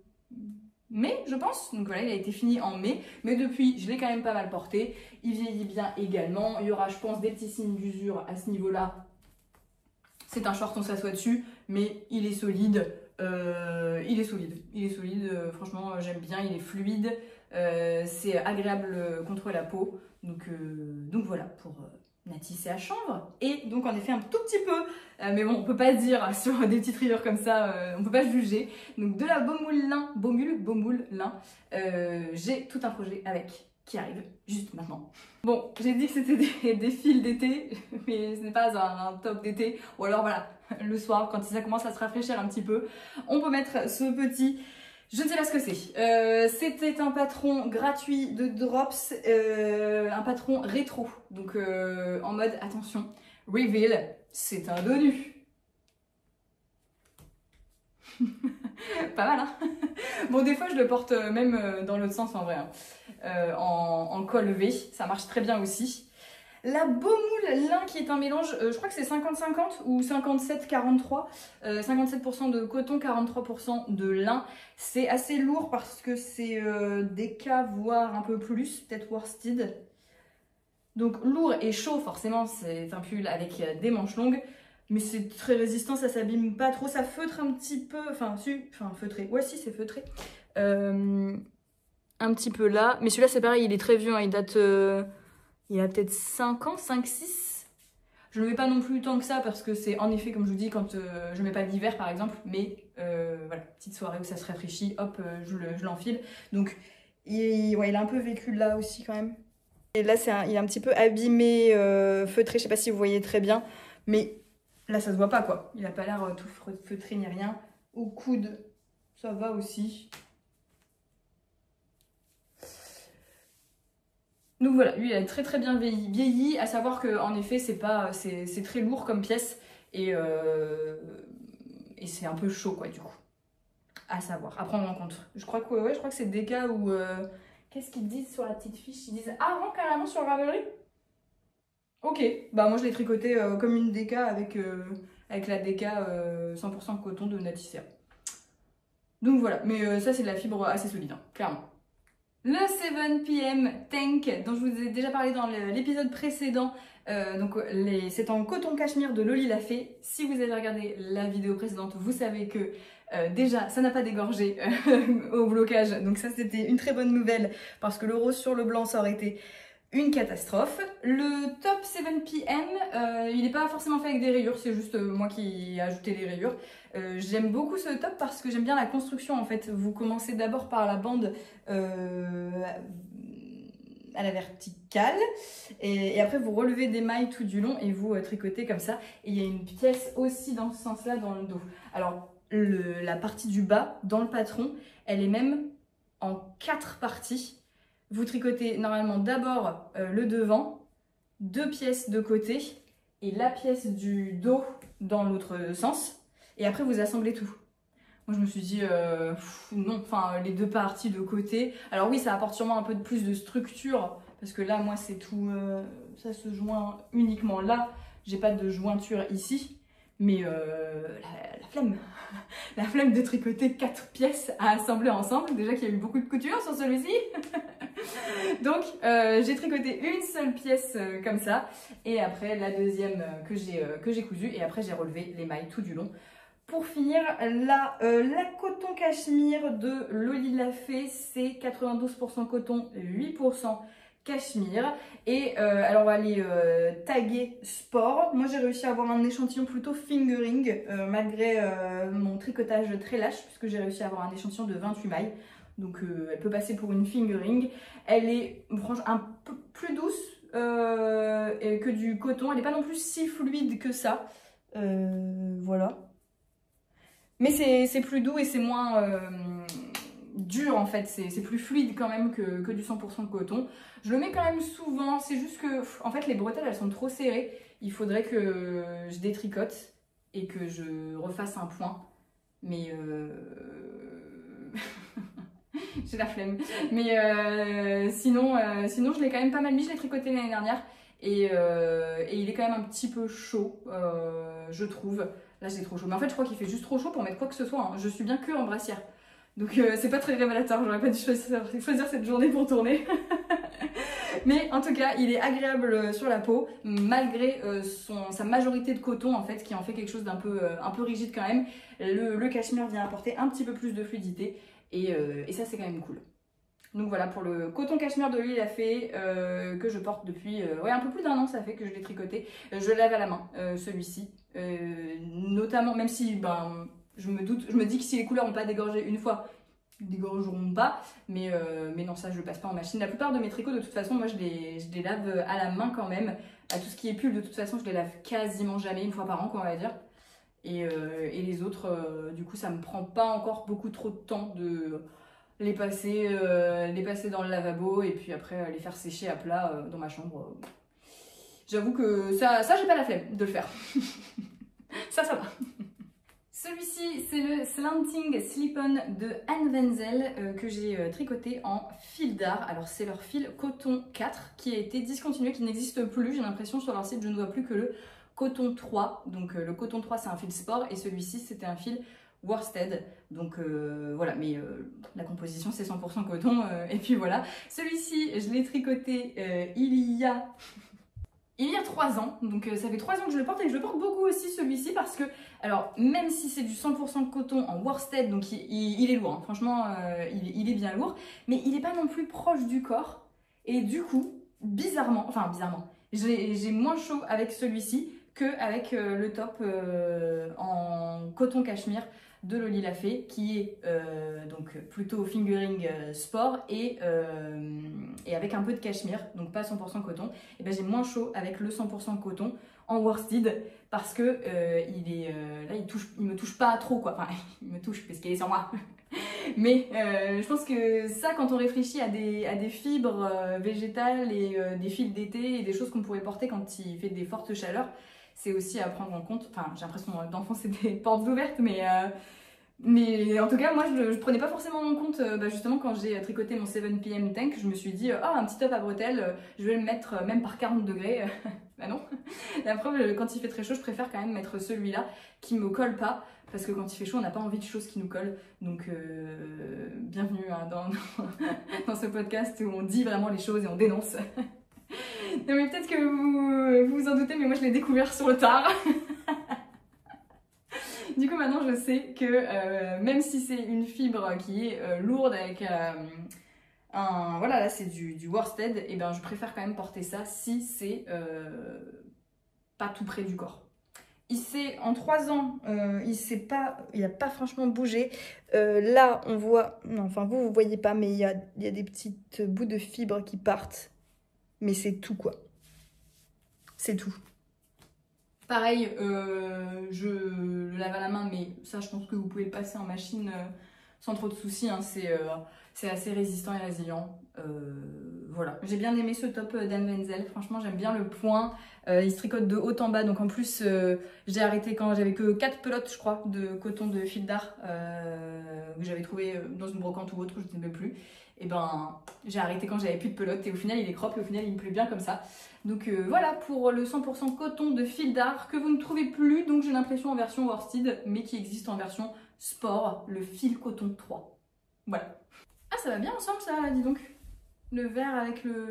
A: mai, je pense. Donc voilà, il a été fini en mai, mais depuis, je l'ai quand même pas mal porté. Il vieillit bien également. Il y aura, je pense, des petits signes d'usure à ce niveau-là C'est un short, on s'assoit dessus, mais il est solide. Il est solide, franchement j'aime bien, il est fluide, c'est agréable contre la peau. Donc voilà pour Nati, c'est à chanvre. Et donc en effet un tout petit peu, mais bon on peut pas dire sur des petites rayures comme ça, on peut pas juger. Donc de la Baumwool lin, j'ai tout un projet avec qui arrive juste maintenant. Bon, j'ai dit que c'était des fils d'été, mais ce n'est pas un top d'été. Ou alors voilà, le soir, quand ça commence à se rafraîchir un petit peu, on peut mettre ce petit... Je ne sais pas ce que c'est. C'était un patron gratuit de Drops, un patron rétro. Donc en mode, attention, reveal, c'est un dos nu. Pas mal, hein. Bon, des fois, je le porte même dans l'autre sens en vrai. Hein. En col V, ça marche très bien aussi. La Baumwool lin qui est un mélange, je crois que c'est 50-50 ou 57-43. 57% de coton, 43% de lin. C'est assez lourd parce que c'est des cas, voire un peu plus, peut-être worsted. Donc lourd et chaud, forcément, c'est un pull avec des manches longues. Mais c'est très résistant, ça s'abîme pas trop, ça feutre un petit peu, enfin feutré, ouais si c'est feutré. Un petit peu là, mais celui-là c'est pareil, il est très vieux, hein. Il date, il a peut-être 5 ans, 5-6. Je le mets pas non plus tant que ça parce que c'est en effet, comme je vous dis, quand je mets pas l'hiver par exemple, mais voilà, petite soirée où ça se rafraîchit, hop, je l'enfile. Donc ouais, il a un peu vécu là aussi quand même. Et là il est un petit peu abîmé, feutré, je sais pas si vous voyez très bien, mais là ça se voit pas quoi. Il a pas l'air tout feutré ni rien. Au coude, ça va aussi. Donc voilà, lui il a très très bien vieilli, à savoir qu'en effet c'est très lourd comme pièce et c'est un peu chaud quoi du coup, à savoir, à prendre en compte. Je crois que c'est des cas où, qu'est-ce qu'ils disent sur la petite fiche? Ils disent avant carrément sur Ravelry. Ok, bah moi je l'ai tricoté comme une DK avec la DK 100% coton de Natissea. Donc voilà, mais ça c'est de la fibre assez solide, hein, clairement. Le 7 PM Tank dont je vous ai déjà parlé dans l'épisode précédent, c'est en coton cachemire de Loli la Fée. Si vous avez regardé la vidéo précédente, vous savez que déjà ça n'a pas dégorgé au blocage, donc ça c'était une très bonne nouvelle parce que le rose sur le blanc ça aurait été une catastrophe. Le top 7 PM, il n'est pas forcément fait avec des rayures, c'est juste moi qui ai ajouté les rayures. J'aime beaucoup ce top parce que j'aime bien la construction en fait. Vous commencez d'abord par la bande à la verticale et après vous relevez des mailles tout du long et vous tricotez comme ça. Et il y a une pièce aussi dans ce sens là dans le dos. Alors la partie du bas dans le patron, elle est même en 4 parties. Vous tricotez normalement d'abord le devant, 2 pièces de côté et la pièce du dos dans l'autre sens. Et après vous assemblez tout. Moi je me suis dit non, enfin les 2 parties de côté. Alors oui, ça apporte sûrement un peu plus de structure parce que là moi c'est tout, ça se joint uniquement là. J'ai pas de jointure ici, mais la flemme. La flemme de tricoter 4 pièces à assembler ensemble. Déjà qu'il y a eu beaucoup de couture sur celui-ci. Donc j'ai tricoté une seule pièce comme ça. Et après la deuxième que j'ai cousue. Et après j'ai relevé les mailles tout du long. Pour finir, la coton cachemire de Loli la Fée, c'est 92% coton, 8% cachemire. Et alors on va aller taguer sport. Moi j'ai réussi à avoir un échantillon plutôt fingering malgré mon tricotage très lâche puisque j'ai réussi à avoir un échantillon de 28 mailles. Donc elle peut passer pour une fingering. Elle est franchement un peu plus douce que du coton. Elle n'est pas non plus si fluide que ça. Voilà. Mais c'est plus doux et c'est moins dur en fait, c'est plus fluide quand même que du 100% coton. Je le mets quand même souvent, c'est juste que en fait les bretelles elles sont trop serrées. Il faudrait que je détricote et que je refasse un point. Mais j'ai la flemme. Mais sinon je l'ai quand même pas mal mis, je l'ai tricoté l'année dernière. Et il est quand même un petit peu chaud, je trouve. Là j'ai trop chaud. Mais en fait je crois qu'il fait juste trop chaud pour mettre quoi que ce soit. Hein. Je suis bien que en brassière. Donc c'est pas très révélateur. J'aurais pas dû choisir cette journée pour tourner. Mais en tout cas, il est agréable sur la peau, malgré sa majorité de coton en fait, qui en fait quelque chose d'un peu, un peu rigide quand même. Le cachemire vient apporter un petit peu plus de fluidité et ça c'est quand même cool. Donc voilà pour le coton cachemire de Lil Afé que je porte depuis un peu plus d'1 an, ça fait que je l'ai tricoté. Je le lave à la main, celui-ci. Notamment, même si je me dis que si les couleurs n'ont pas dégorgé une fois, ils dégorgeront pas. Mais non, ça je le passe pas en machine. La plupart de mes tricots, de toute façon, moi je les lave à la main quand même. À tout ce qui est pull, de toute façon, je les lave quasiment jamais, une fois par an, quoi, on va dire. Et les autres, du coup, ça me prend pas encore beaucoup trop de temps de les passer dans le lavabo et puis après les faire sécher à plat dans ma chambre. J'avoue que ça j'ai pas la flemme de le faire. ça va. Celui-ci, c'est le Slanting Slip-On de Anne Wenzel que j'ai tricoté en fil d'art. Alors c'est leur fil coton 4 qui a été discontinué, qui n'existe plus. J'ai l'impression sur leur site, je ne vois plus que le coton 3. Donc le coton 3 c'est un fil sport et celui-ci c'était un fil worsted, donc voilà, mais la composition c'est 100% coton, et puis voilà. Celui-ci, je l'ai tricoté il y a 3 ans, donc ça fait 3 ans que je le porte et que je le porte beaucoup aussi celui-ci parce que, alors même si c'est du 100% coton en worsted, donc il est lourd, hein. Franchement il est bien lourd, mais il n'est pas non plus proche du corps, et du coup, bizarrement, j'ai moins chaud avec celui-ci qu'avec le top en coton cachemire de Loli Lafay qui est donc plutôt fingering sport et avec un peu de cachemire, donc pas 100% coton. Et ben j'ai moins chaud avec le 100% coton en worsted parce que là il me touche pas trop quoi, enfin il me touche parce qu'il est sur moi. Mais je pense que ça, quand on réfléchit à des fibres végétales et des fils d'été et des choses qu'on pourrait porter quand il fait des fortes chaleurs, c'est aussi à prendre en compte. Enfin, j'ai l'impression d'enfoncer des portes ouvertes, mais en tout cas, moi, je prenais pas forcément en compte, justement, quand j'ai tricoté mon 7pm tank, je me suis dit, un petit top à bretelles, je vais le mettre même par 40 degrés. Bah non. La preuve, quand il fait très chaud, je préfère quand même mettre celui-là qui me colle pas, parce que quand il fait chaud, on n'a pas envie de choses qui nous collent. Donc, bienvenue hein, dans ce podcast où on dit vraiment les choses et on dénonce. Non mais peut-être que vous vous en doutez, mais moi je l'ai découvert sur le tard. Du coup maintenant je sais que même si c'est une fibre qui est lourde avec voilà là c'est du worsted, et ben je préfère quand même porter ça si c'est pas tout près du corps. En 3 ans, il n'a pas franchement bougé. Là on voit, non enfin vous voyez pas, mais il y a des petites bouts de fibres qui partent. Mais c'est tout quoi. C'est tout. Pareil, je le lave à la main, mais ça je pense que vous pouvez le passer en machine sans trop de soucis. Hein. C'est assez résistant et résilient. Voilà. J'ai bien aimé ce top d'Anne Wenzel. Franchement, j'aime bien le point. Il se tricote de haut en bas. Donc en plus, j'ai arrêté quand j'avais que 4 pelotes, je crois, de coton de fil d'art que j'avais trouvé dans une brocante ou autre, je ne sais même plus. Et ben j'ai arrêté quand j'avais plus de pelote et au final il est crop et au final il me plaît bien comme ça. Donc voilà pour le 100% coton de fil d'art que vous ne trouvez plus, donc j'ai l'impression en version worsted mais qui existe en version sport, le fil coton 3. Voilà. Ah ça va bien ensemble ça, dis donc. Le vert avec le...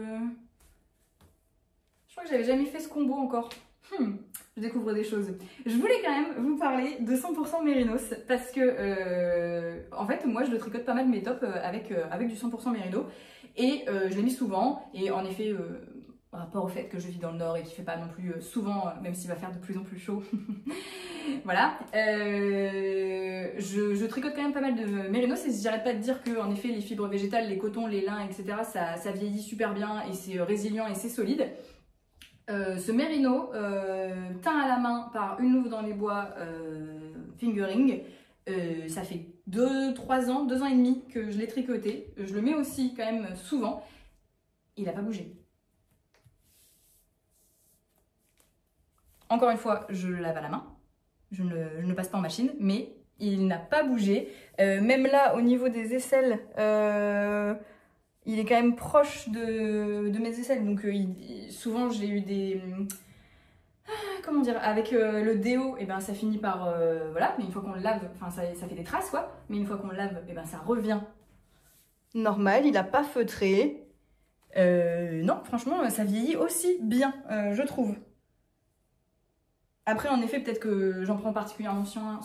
A: Je crois que j'avais jamais fait ce combo encore. Je découvre des choses. Je voulais quand même vous parler de 100% Mérinos parce que en fait moi je le tricote pas mal mes tops avec du 100% Mérino et je l'ai mis souvent et en effet rapport au fait que je vis dans le nord et qu'il fait pas non plus souvent, même s'il va faire de plus en plus chaud. Voilà. Je tricote quand même pas mal de Mérinos et j'arrête pas de dire que en effet les fibres végétales, les cotons, les lins, etc. ça vieillit super bien et c'est résilient et c'est solide. Ce Mérino, teint à la main par Une Louve dans les bois fingering, ça fait 2-3 ans, 2 ans et demi que je l'ai tricoté. Je le mets aussi quand même souvent. Il n'a pas bougé. Encore une fois, je le lave à la main. Je ne passe pas en machine, mais il n'a pas bougé. Même là, au niveau des aisselles, il est quand même proche de mes aisselles. Donc souvent, j'ai eu des... comment dire, avec le déo, et ben, ça finit par... voilà, mais une fois qu'on le lave, enfin ça fait des traces quoi. Mais une fois qu'on le lave, et ben, ça revient normal, il n'a pas feutré. Non, franchement, ça vieillit aussi bien, je trouve. Après, en effet, peut-être que j'en prends particulièrement soin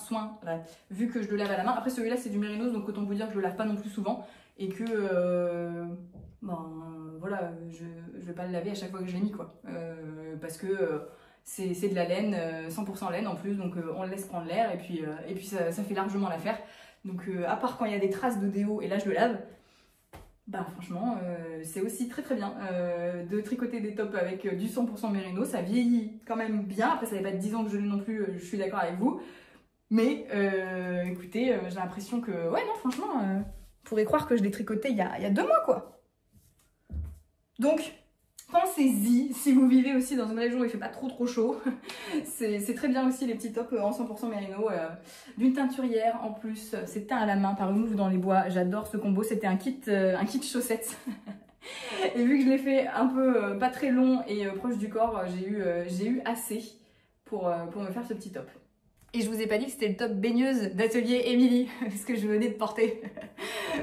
A: vu que je le lave à la main. Après, celui-là, c'est du mérinos, donc autant vous dire que je le lave pas non plus souvent. Et que, voilà, je vais pas le laver à chaque fois que je l'ai mis, quoi. Parce que c'est de la laine, 100% laine en plus, donc on le laisse prendre l'air, et puis ça fait largement l'affaire. Donc, à part quand il y a des traces de déo, et là, je le lave, bah franchement, c'est aussi très très bien de tricoter des tops avec du 100% mérino. Ça vieillit quand même bien. Après, ça fait pas 10 ans que je l'ai non plus, je suis d'accord avec vous. Mais écoutez, j'ai l'impression que, ouais, non, franchement, on pourrait croire que je l'ai tricoté il y a 2 mois, quoi. Donc, pensez-y, si vous vivez aussi dans une région où il fait pas trop chaud, c'est très bien aussi les petits tops en 100% mérino, d'une teinturière en plus, c'est teint à la main par Remove dans les bois, j'adore ce combo, c'était un kit chaussettes. Et vu que je l'ai fait un peu pas très long et proche du corps, j'ai eu assez pour me faire ce petit top. Et je vous ai pas dit que c'était le top baigneuse d'atelier Emily, ce que je venais de porter.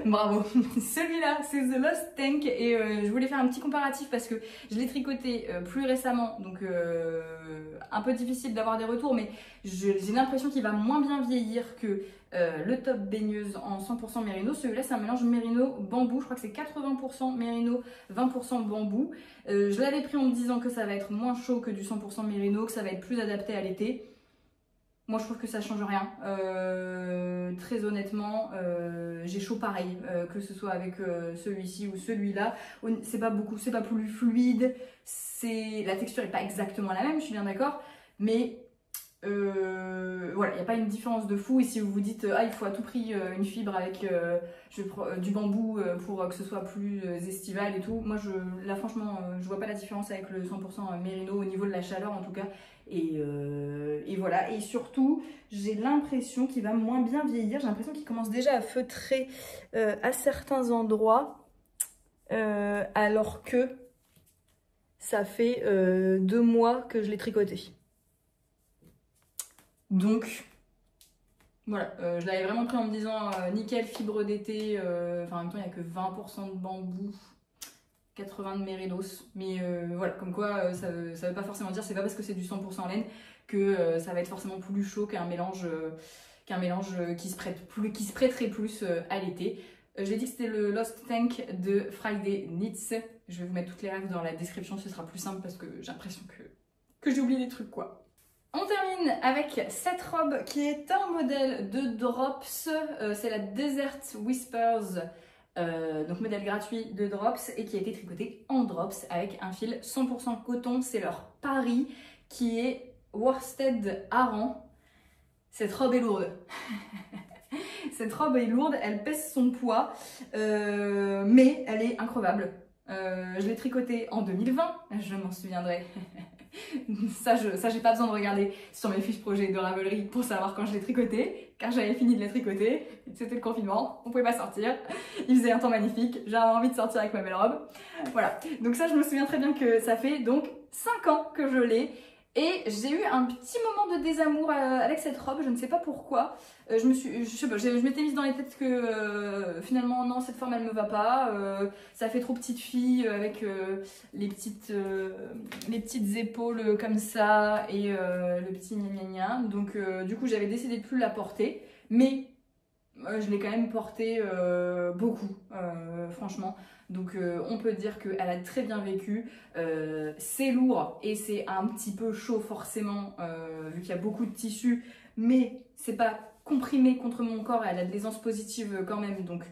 A: Bravo. Celui-là, c'est The Lost Tank et je voulais faire un petit comparatif parce que je l'ai tricoté plus récemment, donc un peu difficile d'avoir des retours, mais j'ai l'impression qu'il va moins bien vieillir que le top baigneuse en 100% mérino. Celui-là, c'est un mélange mérino-bambou. Je crois que c'est 80% mérino, 20% bambou. Je l'avais pris en me disant que ça va être moins chaud que du 100% mérino, que ça va être plus adapté à l'été. Moi, je trouve que ça change rien. Très honnêtement, j'ai chaud pareil, que ce soit avec celui-ci ou celui-là. C'est pas beaucoup, c'est pas plus fluide. La texture est pas exactement la même, je suis bien d'accord. Mais voilà, il n'y a pas une différence de fou. Et si vous vous dites, ah, il faut à tout prix une fibre avec du bambou pour que ce soit plus estival et tout. Moi, là, franchement, je vois pas la différence avec le 100% mérino au niveau de la chaleur en tout cas. Et voilà, et surtout j'ai l'impression qu'il va moins bien vieillir, j'ai l'impression qu'il commence déjà à feutrer à certains endroits alors que ça fait 2 mois que je l'ai tricoté. Donc voilà, je l'avais vraiment pris en me disant nickel, fibre d'été, enfin en même temps il n'y a que 20% de bambou, 80 de mérinos, mais voilà, comme quoi ça veut pas forcément dire, c'est pas parce que c'est du 100% laine que ça va être forcément plus chaud qu'un mélange qui se prêterait plus à l'été. J'ai dit que c'était le Lost Tank de Friday Knits. Je vais vous mettre toutes les règles dans la description, ce sera plus simple parce que j'ai l'impression que j'ai oublié des trucs, quoi. On termine avec cette robe qui est un modèle de Drops, c'est la Desert Whispers. Donc modèle gratuit de Drops et qui a été tricoté en Drops avec un fil 100% coton, c'est leur Paris qui est worsted Aran. Cette robe est lourde. Cette robe est lourde, elle pèse son poids, mais elle est increvable. Je l'ai tricotée en 2020, je m'en souviendrai. Ça, j'ai pas besoin de regarder sur mes fiches projets de Ravelry pour savoir quand je l'ai tricoté, car j'avais fini de la tricoter, c'était le confinement, on pouvait pas sortir, il faisait un temps magnifique, j'avais envie de sortir avec ma belle robe. Voilà, donc ça je me souviens très bien que ça fait donc 5 ans que je l'ai. Et j'ai eu un petit moment de désamour avec cette robe, je ne sais pas pourquoi. Je m'étais mise dans les têtes que finalement non, cette forme elle me va pas. Ça fait trop petite fille avec les petites épaules comme ça et le petit gna. Donc du coup j'avais décidé de plus la porter. Mais je l'ai quand même portée beaucoup, franchement. Donc on peut dire qu'elle a très bien vécu. C'est lourd et c'est un petit peu chaud forcément vu qu'il y a beaucoup de tissu, mais c'est pas comprimé contre mon corps et elle a de l'aisance positive quand même, donc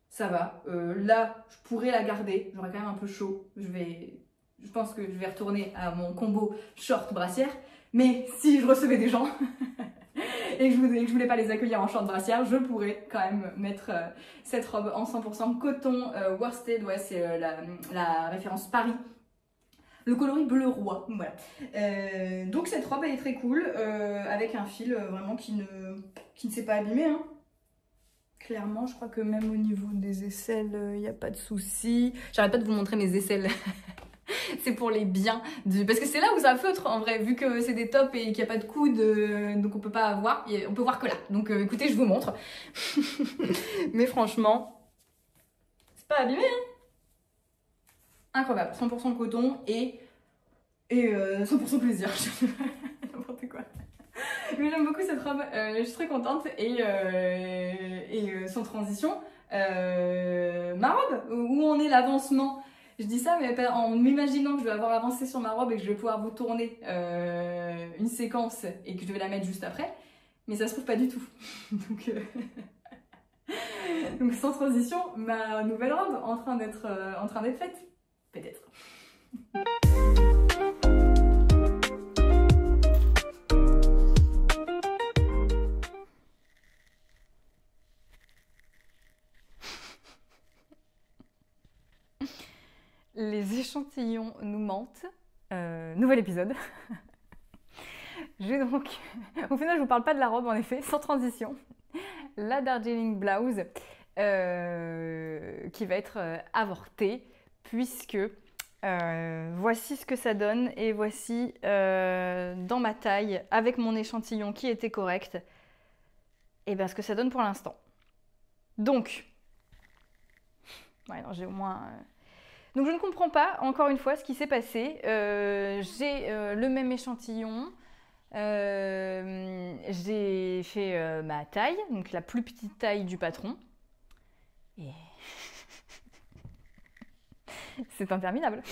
A: ça va. Là je pourrais la garder, j'aurais quand même un peu chaud. Je pense que je vais retourner à mon combo short brassière, mais si je recevais des gens et que je voulais pas les accueillir en short brassière, je pourrais quand même mettre cette robe en 100% coton worsted, ouais, c'est la référence Paris. Le coloris bleu roi, voilà. Donc cette robe elle est très cool, avec un fil vraiment qui ne s'est pas abîmé, hein. Clairement, je crois que même au niveau des aisselles, il n'y a pas de souci. J'arrête pas de vous montrer mes aisselles. C'est pour les biens parce que c'est là où ça feutre en vrai, vu que c'est des tops et qu'il n'y a pas de coude, donc on peut pas voir, on peut voir que là. Donc écoutez, je vous montre. Mais franchement, c'est pas abîmé, hein. incroyable, 100% coton et 100% plaisir. N'importe quoi. Mais j'aime beaucoup cette robe, je suis très contente et sans transition, ma robe, où en est l'avancement? Je dis ça mais en m'imaginant que je vais avoir avancé sur ma robe et que je vais pouvoir vous tourner une séquence et que je vais la mettre juste après, mais ça se trouve pas du tout. Donc sans transition, ma nouvelle robe en train d'être faite, peut-être. Les échantillons nous mentent. Nouvel épisode. Au final, je vous parle pas de la robe en effet, sans transition. La Darjeeling Blouse qui va être avortée puisque voici ce que ça donne et voici dans ma taille avec mon échantillon qui était correct et bien ce que ça donne pour l'instant. Donc, ouais, non, j'ai au moins... Donc je ne comprends pas encore une fois ce qui s'est passé. J'ai le même échantillon. J'ai fait ma taille, donc la plus petite taille du patron. Et c'est interminable.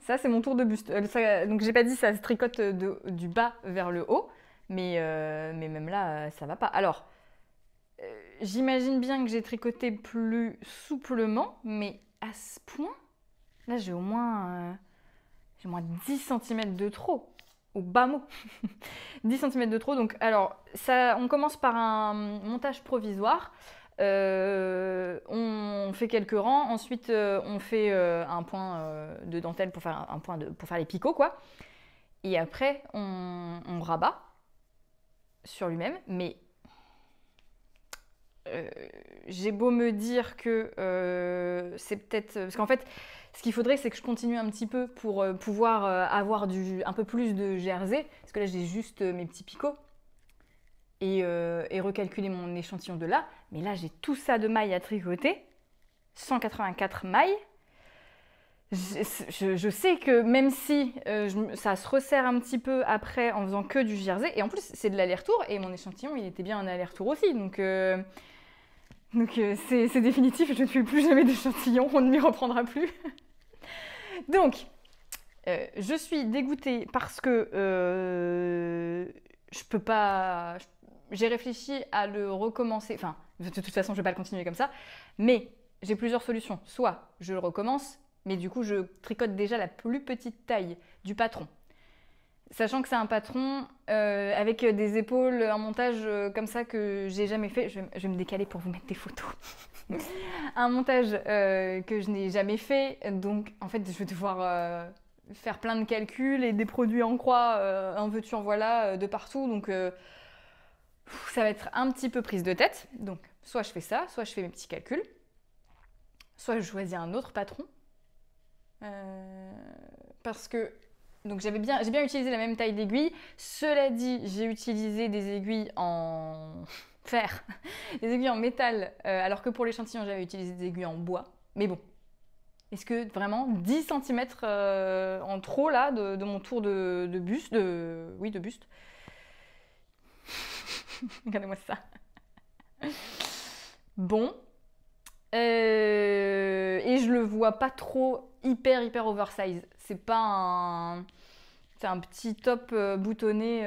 A: Ça, c'est mon tour de buste. Donc j'ai pas dit ça se tricote du bas vers le haut, mais même là, ça va pas. Alors, j'imagine bien que j'ai tricoté plus souplement, mais à ce point, là j'ai au moins 10 cm de trop. Au bas mot. 10 cm de trop. Donc, alors, on commence par un montage provisoire. On fait quelques rangs. Ensuite, on fait un point de dentelle pour faire pour faire les picots, quoi. Et après, on rabat sur lui-même. Mais j'ai beau me dire que c'est peut-être... Parce qu'en fait, ce qu'il faudrait, c'est que je continue un petit peu pour pouvoir avoir un peu plus de jersey. Parce que là, j'ai juste mes petits picots. Et recalculer mon échantillon de là. Mais là, j'ai tout ça de mailles à tricoter. 184 mailles. Je sais que même si ça se resserre un petit peu après en faisant que du jersey. Et en plus, c'est de l'aller-retour. Et mon échantillon, il était bien un aller-retour aussi. Donc c'est définitif, je ne fais plus jamais d'échantillon, on ne m'y reprendra plus. Donc, je suis dégoûtée parce que je peux pas... J'ai réfléchi à le recommencer, enfin, de toute façon, je ne vais pas le continuer comme ça, mais j'ai plusieurs solutions. Soit je le recommence, mais du coup, je tricote déjà la plus petite taille du patron. Sachant que c'est un patron avec des épaules, un montage comme ça que j'ai jamais fait. Je vais me décaler pour vous mettre des photos. Un montage que je n'ai jamais fait. Donc, en fait, je vais devoir faire plein de calculs et des produits en croix, en veux-tu, en voilà, de partout. Donc, ça va être un petit peu prise de tête. Donc, soit je fais ça, soit je fais mes petits calculs. Soit je choisis un autre patron. Parce que... Donc j'ai bien utilisé la même taille d'aiguille. Cela dit, j'ai utilisé des aiguilles en fer, des aiguilles en métal, alors que pour l'échantillon, j'avais utilisé des aiguilles en bois. Mais bon, est-ce que vraiment 10 cm en trop là de mon tour de buste, de buste. Regardez-moi ça. Bon. Et je le vois pas trop hyper oversize. C'est pas c'est un petit top boutonné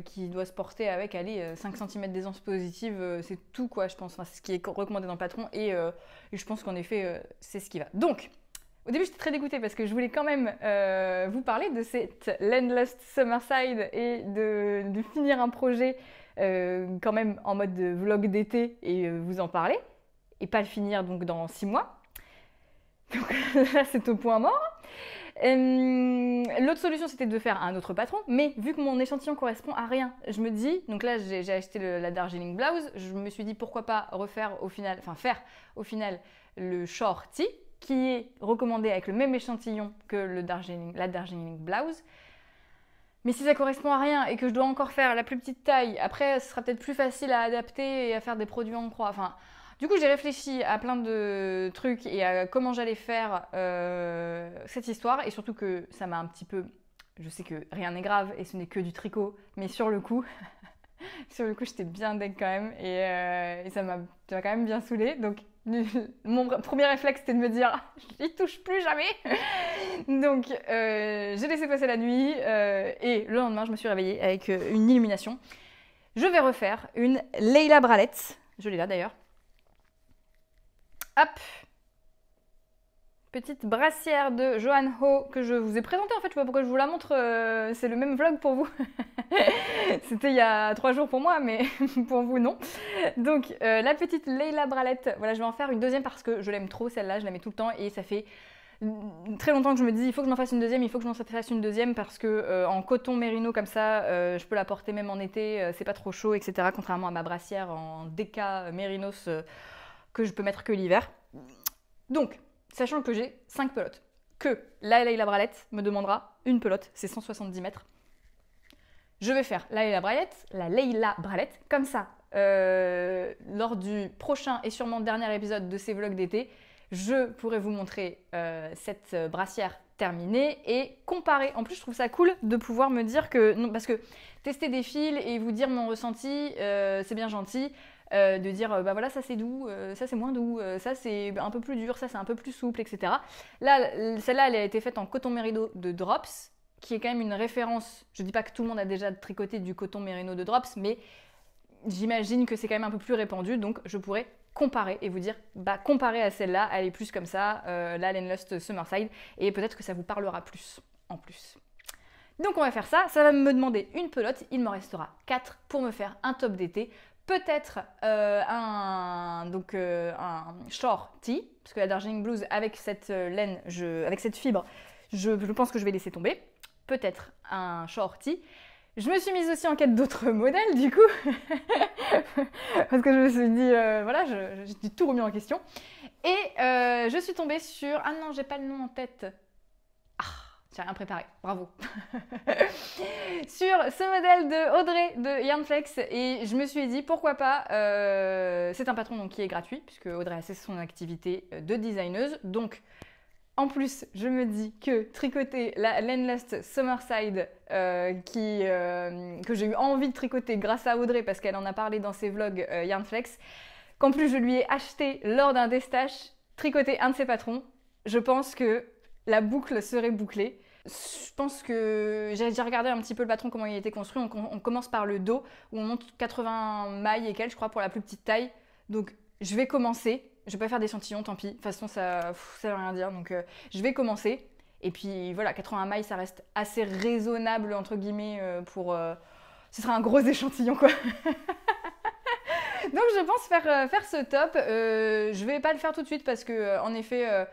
A: qui doit se porter avec, allez, 5 cm d'aisance positive, c'est tout quoi, je pense. Enfin, c'est ce qui est recommandé dans le patron et je pense qu'en effet, c'est ce qui va. Donc, au début, j'étais très dégoûtée parce que je voulais quand même vous parler de cette Landlust Summerside et de finir un projet quand même en mode vlog d'été et vous en parler. Et pas le finir donc dans 6 mois. Donc là, c'est au point mort. L'autre solution, c'était de faire un autre patron. Mais vu que mon échantillon correspond à rien, je me dis... Donc là, j'ai acheté la Darjeeling Blouse. Je me suis dit, pourquoi pas faire au final le shorty, qui est recommandé avec le même échantillon que la Darjeeling Blouse. Mais si ça correspond à rien et que je dois encore faire la plus petite taille, après, ce sera peut-être plus facile à adapter et à faire des produits en croix. Enfin... Du coup, j'ai réfléchi à plein de trucs et à comment j'allais faire cette histoire. Et surtout que ça m'a un petit peu... Je sais que rien n'est grave et ce n'est que du tricot. Mais sur le coup, j'étais bien deg quand même. Et ça m'a quand même bien saoulée. Donc, mon premier réflexe, c'était de me dire « j'y touche plus jamais !» Donc, j'ai laissé passer la nuit. Et le lendemain, je me suis réveillée avec une illumination. Je vais refaire une Leila Bralette. Je l'ai là d'ailleurs. Hop, petite brassière de Joanne Ho que je vous ai présentée en fait, je sais pas pourquoi je vous la montre, c'est le même vlog pour vous. C'était il y a 3 jours pour moi, mais pour vous non. Donc la petite Leila Bralette, voilà, je vais en faire une deuxième parce que je l'aime trop celle-là, je la mets tout le temps et ça fait très longtemps que je me dis il faut que je m'en fasse une deuxième, parce que en coton mérino comme ça, je peux la porter même en été, c'est pas trop chaud, etc. Contrairement à ma brassière en déca mérinos que je peux mettre que l'hiver. Donc, sachant que j'ai 5 pelotes, que la Leila Bralette me demandera une pelote, c'est 170 mètres. Je vais faire la Leila Bralette, comme ça, lors du prochain et sûrement dernier épisode de ces vlogs d'été, je pourrai vous montrer cette brassière terminée et comparer. En plus, je trouve ça cool de pouvoir me dire que... Non, parce que tester des fils et vous dire mon ressenti, c'est bien gentil. De dire bah voilà, ça c'est doux, ça c'est moins doux, ça c'est un peu plus dur, ça c'est un peu plus souple, etc. Là, celle-là, elle a été faite en coton mérino de Drops, qui est quand même une référence. Je dis pas que tout le monde a déjà tricoté du coton mérino de Drops, mais j'imagine que c'est quand même un peu plus répandu, donc je pourrais comparer et vous dire, bah comparé à celle-là, elle est plus comme ça, la Lenlust Summerside, et peut-être que ça vous parlera plus, en plus. Donc on va faire ça, ça va me demander une pelote, il m'en restera 4 pour me faire un top d'été. Peut-être un short tee, parce que la Darjeeling Blues avec cette laine, avec cette fibre, je pense que je vais laisser tomber. Peut-être un short tee. Je me suis mise aussi en quête d'autres modèles du coup, parce que je me suis dit, voilà, j'ai tout remis en question. Et je suis tombée sur, ah non, j'ai pas le nom en tête. J'ai rien préparé, bravo. Sur ce modèle de Audrey de Yarnflex, et je me suis dit pourquoi pas, c'est un patron donc, qui est gratuit puisque Audrey a cessé son activité de designeuse, donc en plus je me dis que tricoter la Lenlust Summerside que j'ai eu envie de tricoter grâce à Audrey parce qu'elle en a parlé dans ses vlogs Yarnflex, qu'en plus je lui ai acheté lors d'un destache, tricoter un de ses patrons, je pense que la boucle serait bouclée. Je pense que j'ai déjà regardé un petit peu le patron, comment il a été construit. On commence par le dos, où on monte 80 mailles et quelques, je crois, pour la plus petite taille. Donc, je vais commencer. Je vais pas faire d'échantillon, tant pis. De toute façon, ça veut rien dire. Donc, je vais commencer. Et puis, voilà, 80 mailles, ça reste assez raisonnable, entre guillemets, pour... ce sera un gros échantillon, quoi. Donc, je pense faire ce top. Je vais pas le faire tout de suite parce que, en effet...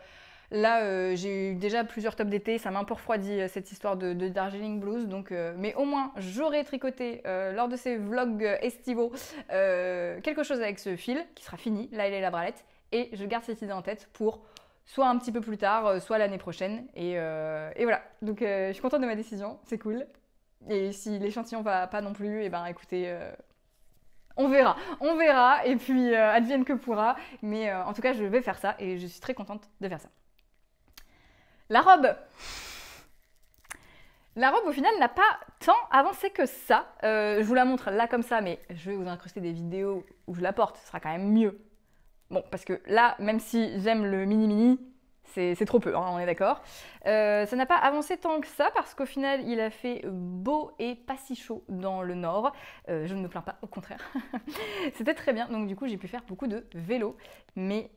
A: Là, j'ai eu déjà plusieurs tops d'été, ça m'a un peu refroidi cette histoire de Darjeeling Blues, donc, mais au moins j'aurai tricoté lors de ces vlogs estivaux quelque chose avec ce fil qui sera fini, là il est la bralette, et je garde cette idée en tête pour soit un petit peu plus tard, soit l'année prochaine, et voilà. Donc je suis contente de ma décision, c'est cool, et si l'échantillon va pas non plus, et ben écoutez... on verra, et puis advienne que pourra, mais en tout cas je vais faire ça, et je suis très contente de faire ça. La robe, au final, n'a pas tant avancé que ça. Je vous la montre là comme ça, mais je vais vous incruster des vidéos où je la porte. Ce sera quand même mieux. Bon, parce que là, même si j'aime le mini-mini, c'est trop peu, hein, on est d'accord. Ça n'a pas avancé tant que ça, parce qu'au final, il a fait beau et pas si chaud dans le nord. Je ne me plains pas, au contraire. C'était très bien, donc du coup, j'ai pu faire beaucoup de vélo. Mais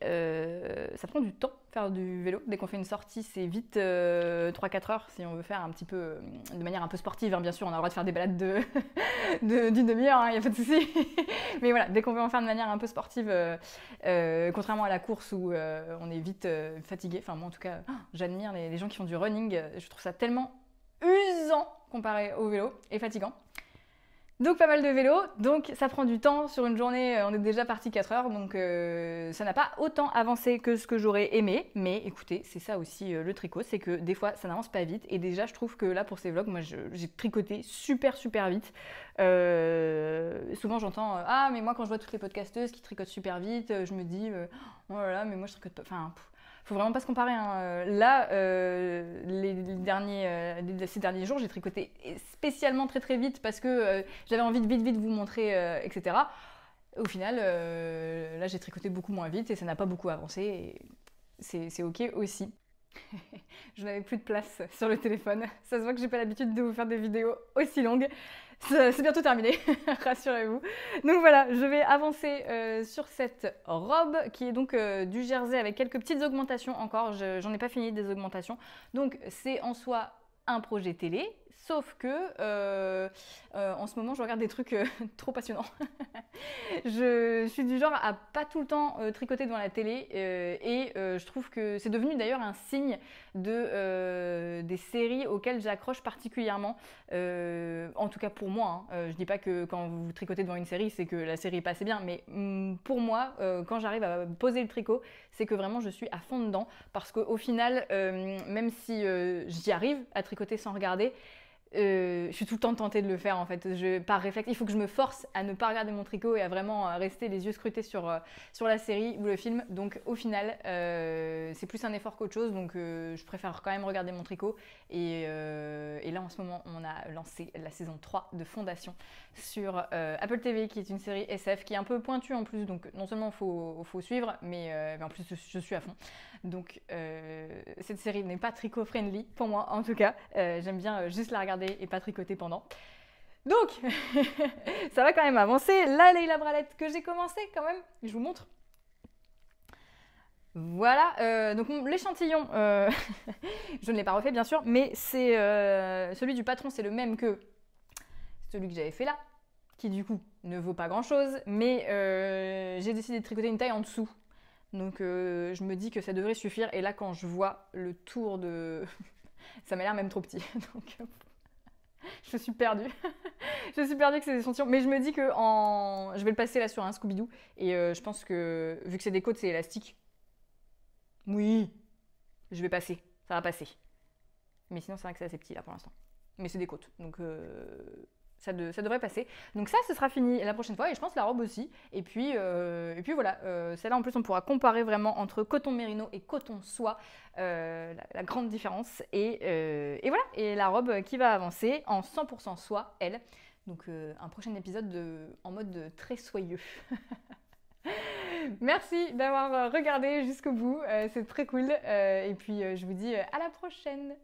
A: ça prend du temps, faire du vélo. Dès qu'on fait une sortie, c'est vite 3-4 heures, si on veut faire un petit peu, de manière un peu sportive, hein, bien sûr. On a le droit de faire des balades d'une demi-heure, il n'y a pas de souci. Mais voilà, dès qu'on veut en faire de manière un peu sportive, contrairement à la course où on est vite fatigué. Enfin, moi, en tout cas, j'admire les gens qui font du running. Je trouve ça tellement usant comparé au vélo et fatigant. Donc pas mal de vélo, donc ça prend du temps. Sur une journée, on est déjà parti 4 heures, donc ça n'a pas autant avancé que ce que j'aurais aimé. Mais écoutez, c'est ça aussi le tricot, c'est que des fois ça n'avance pas vite. Et déjà je trouve que là pour ces vlogs, moi j'ai tricoté super vite. souvent j'entends ah mais moi quand je vois toutes les podcasteuses qui tricotent super vite, je me dis oh là là mais moi je tricote pas. Enfin, faut vraiment pas se comparer. Hein. Là, ces derniers jours, j'ai tricoté spécialement très très vite parce que j'avais envie de vite vous montrer, etc. Au final, là j'ai tricoté beaucoup moins vite et ça n'a pas beaucoup avancé. Et c'est ok aussi. Je n'avais plus de place sur le téléphone. Ça se voit que j'ai pas l'habitude de vous faire des vidéos aussi longues. C'est bientôt terminé, rassurez-vous. Donc voilà, je vais avancer sur cette robe qui est donc du jersey avec quelques petites augmentations encore. J'en ai pas fini des augmentations. Donc c'est en soi un projet télé, sauf que en ce moment je regarde des trucs trop passionnants. Je suis du genre à pas tout le temps tricoter devant la télé et je trouve que c'est devenu d'ailleurs un signe des séries auxquelles j'accroche particulièrement. En tout cas pour moi, hein. Je dis pas que quand vous tricotez devant une série c'est que la série passe bien, mais pour moi quand j'arrive à poser le tricot c'est que vraiment je suis à fond dedans parce qu'au final même si j'y arrive à tricoter sans regarder, je suis tout le temps tentée de le faire en fait. Par réflexe, il faut que je me force à ne pas regarder mon tricot et à vraiment rester les yeux scrutés sur la série ou le film. Donc au final, c'est plus un effort qu'autre chose. Donc je préfère quand même regarder mon tricot. Et là en ce moment, on a lancé la saison 3 de Fondation sur Apple TV, qui est une série SF qui est un peu pointue en plus. Donc non seulement il faut suivre, mais en plus je suis à fond. Donc cette série n'est pas tricot-friendly pour moi en tout cas. J'aime bien juste la regarder et pas tricoter pendant. Donc, ça va quand même avancer. La Leila Bralette que j'ai commencé quand même, je vous montre. Voilà, donc l'échantillon, je ne l'ai pas refait bien sûr, mais c'est celui du patron, c'est le même que celui que j'avais fait là, qui du coup ne vaut pas grand chose, mais j'ai décidé de tricoter une taille en dessous. Donc je me dis que ça devrait suffire, et là quand je vois le tour de... ça m'a l'air même trop petit, donc je suis perdue. Je suis perdue avec ces échantillons, mais je me dis que je vais le passer là sur un Scooby-Doo, et je pense que vu que c'est des côtes, c'est élastique. Oui, je vais passer, ça va passer. Mais sinon c'est vrai que c'est assez petit là pour l'instant. Mais c'est des côtes, donc... Ça devrait passer. Donc ça, ce sera fini la prochaine fois, et je pense la robe aussi. Et puis voilà, celle-là en plus on pourra comparer vraiment entre coton mérino et coton soie, la grande différence. Et voilà, et la robe qui va avancer en 100% soie, elle. Donc un prochain épisode en mode très soyeux. Merci d'avoir regardé jusqu'au bout, c'est très cool. Et puis je vous dis à la prochaine.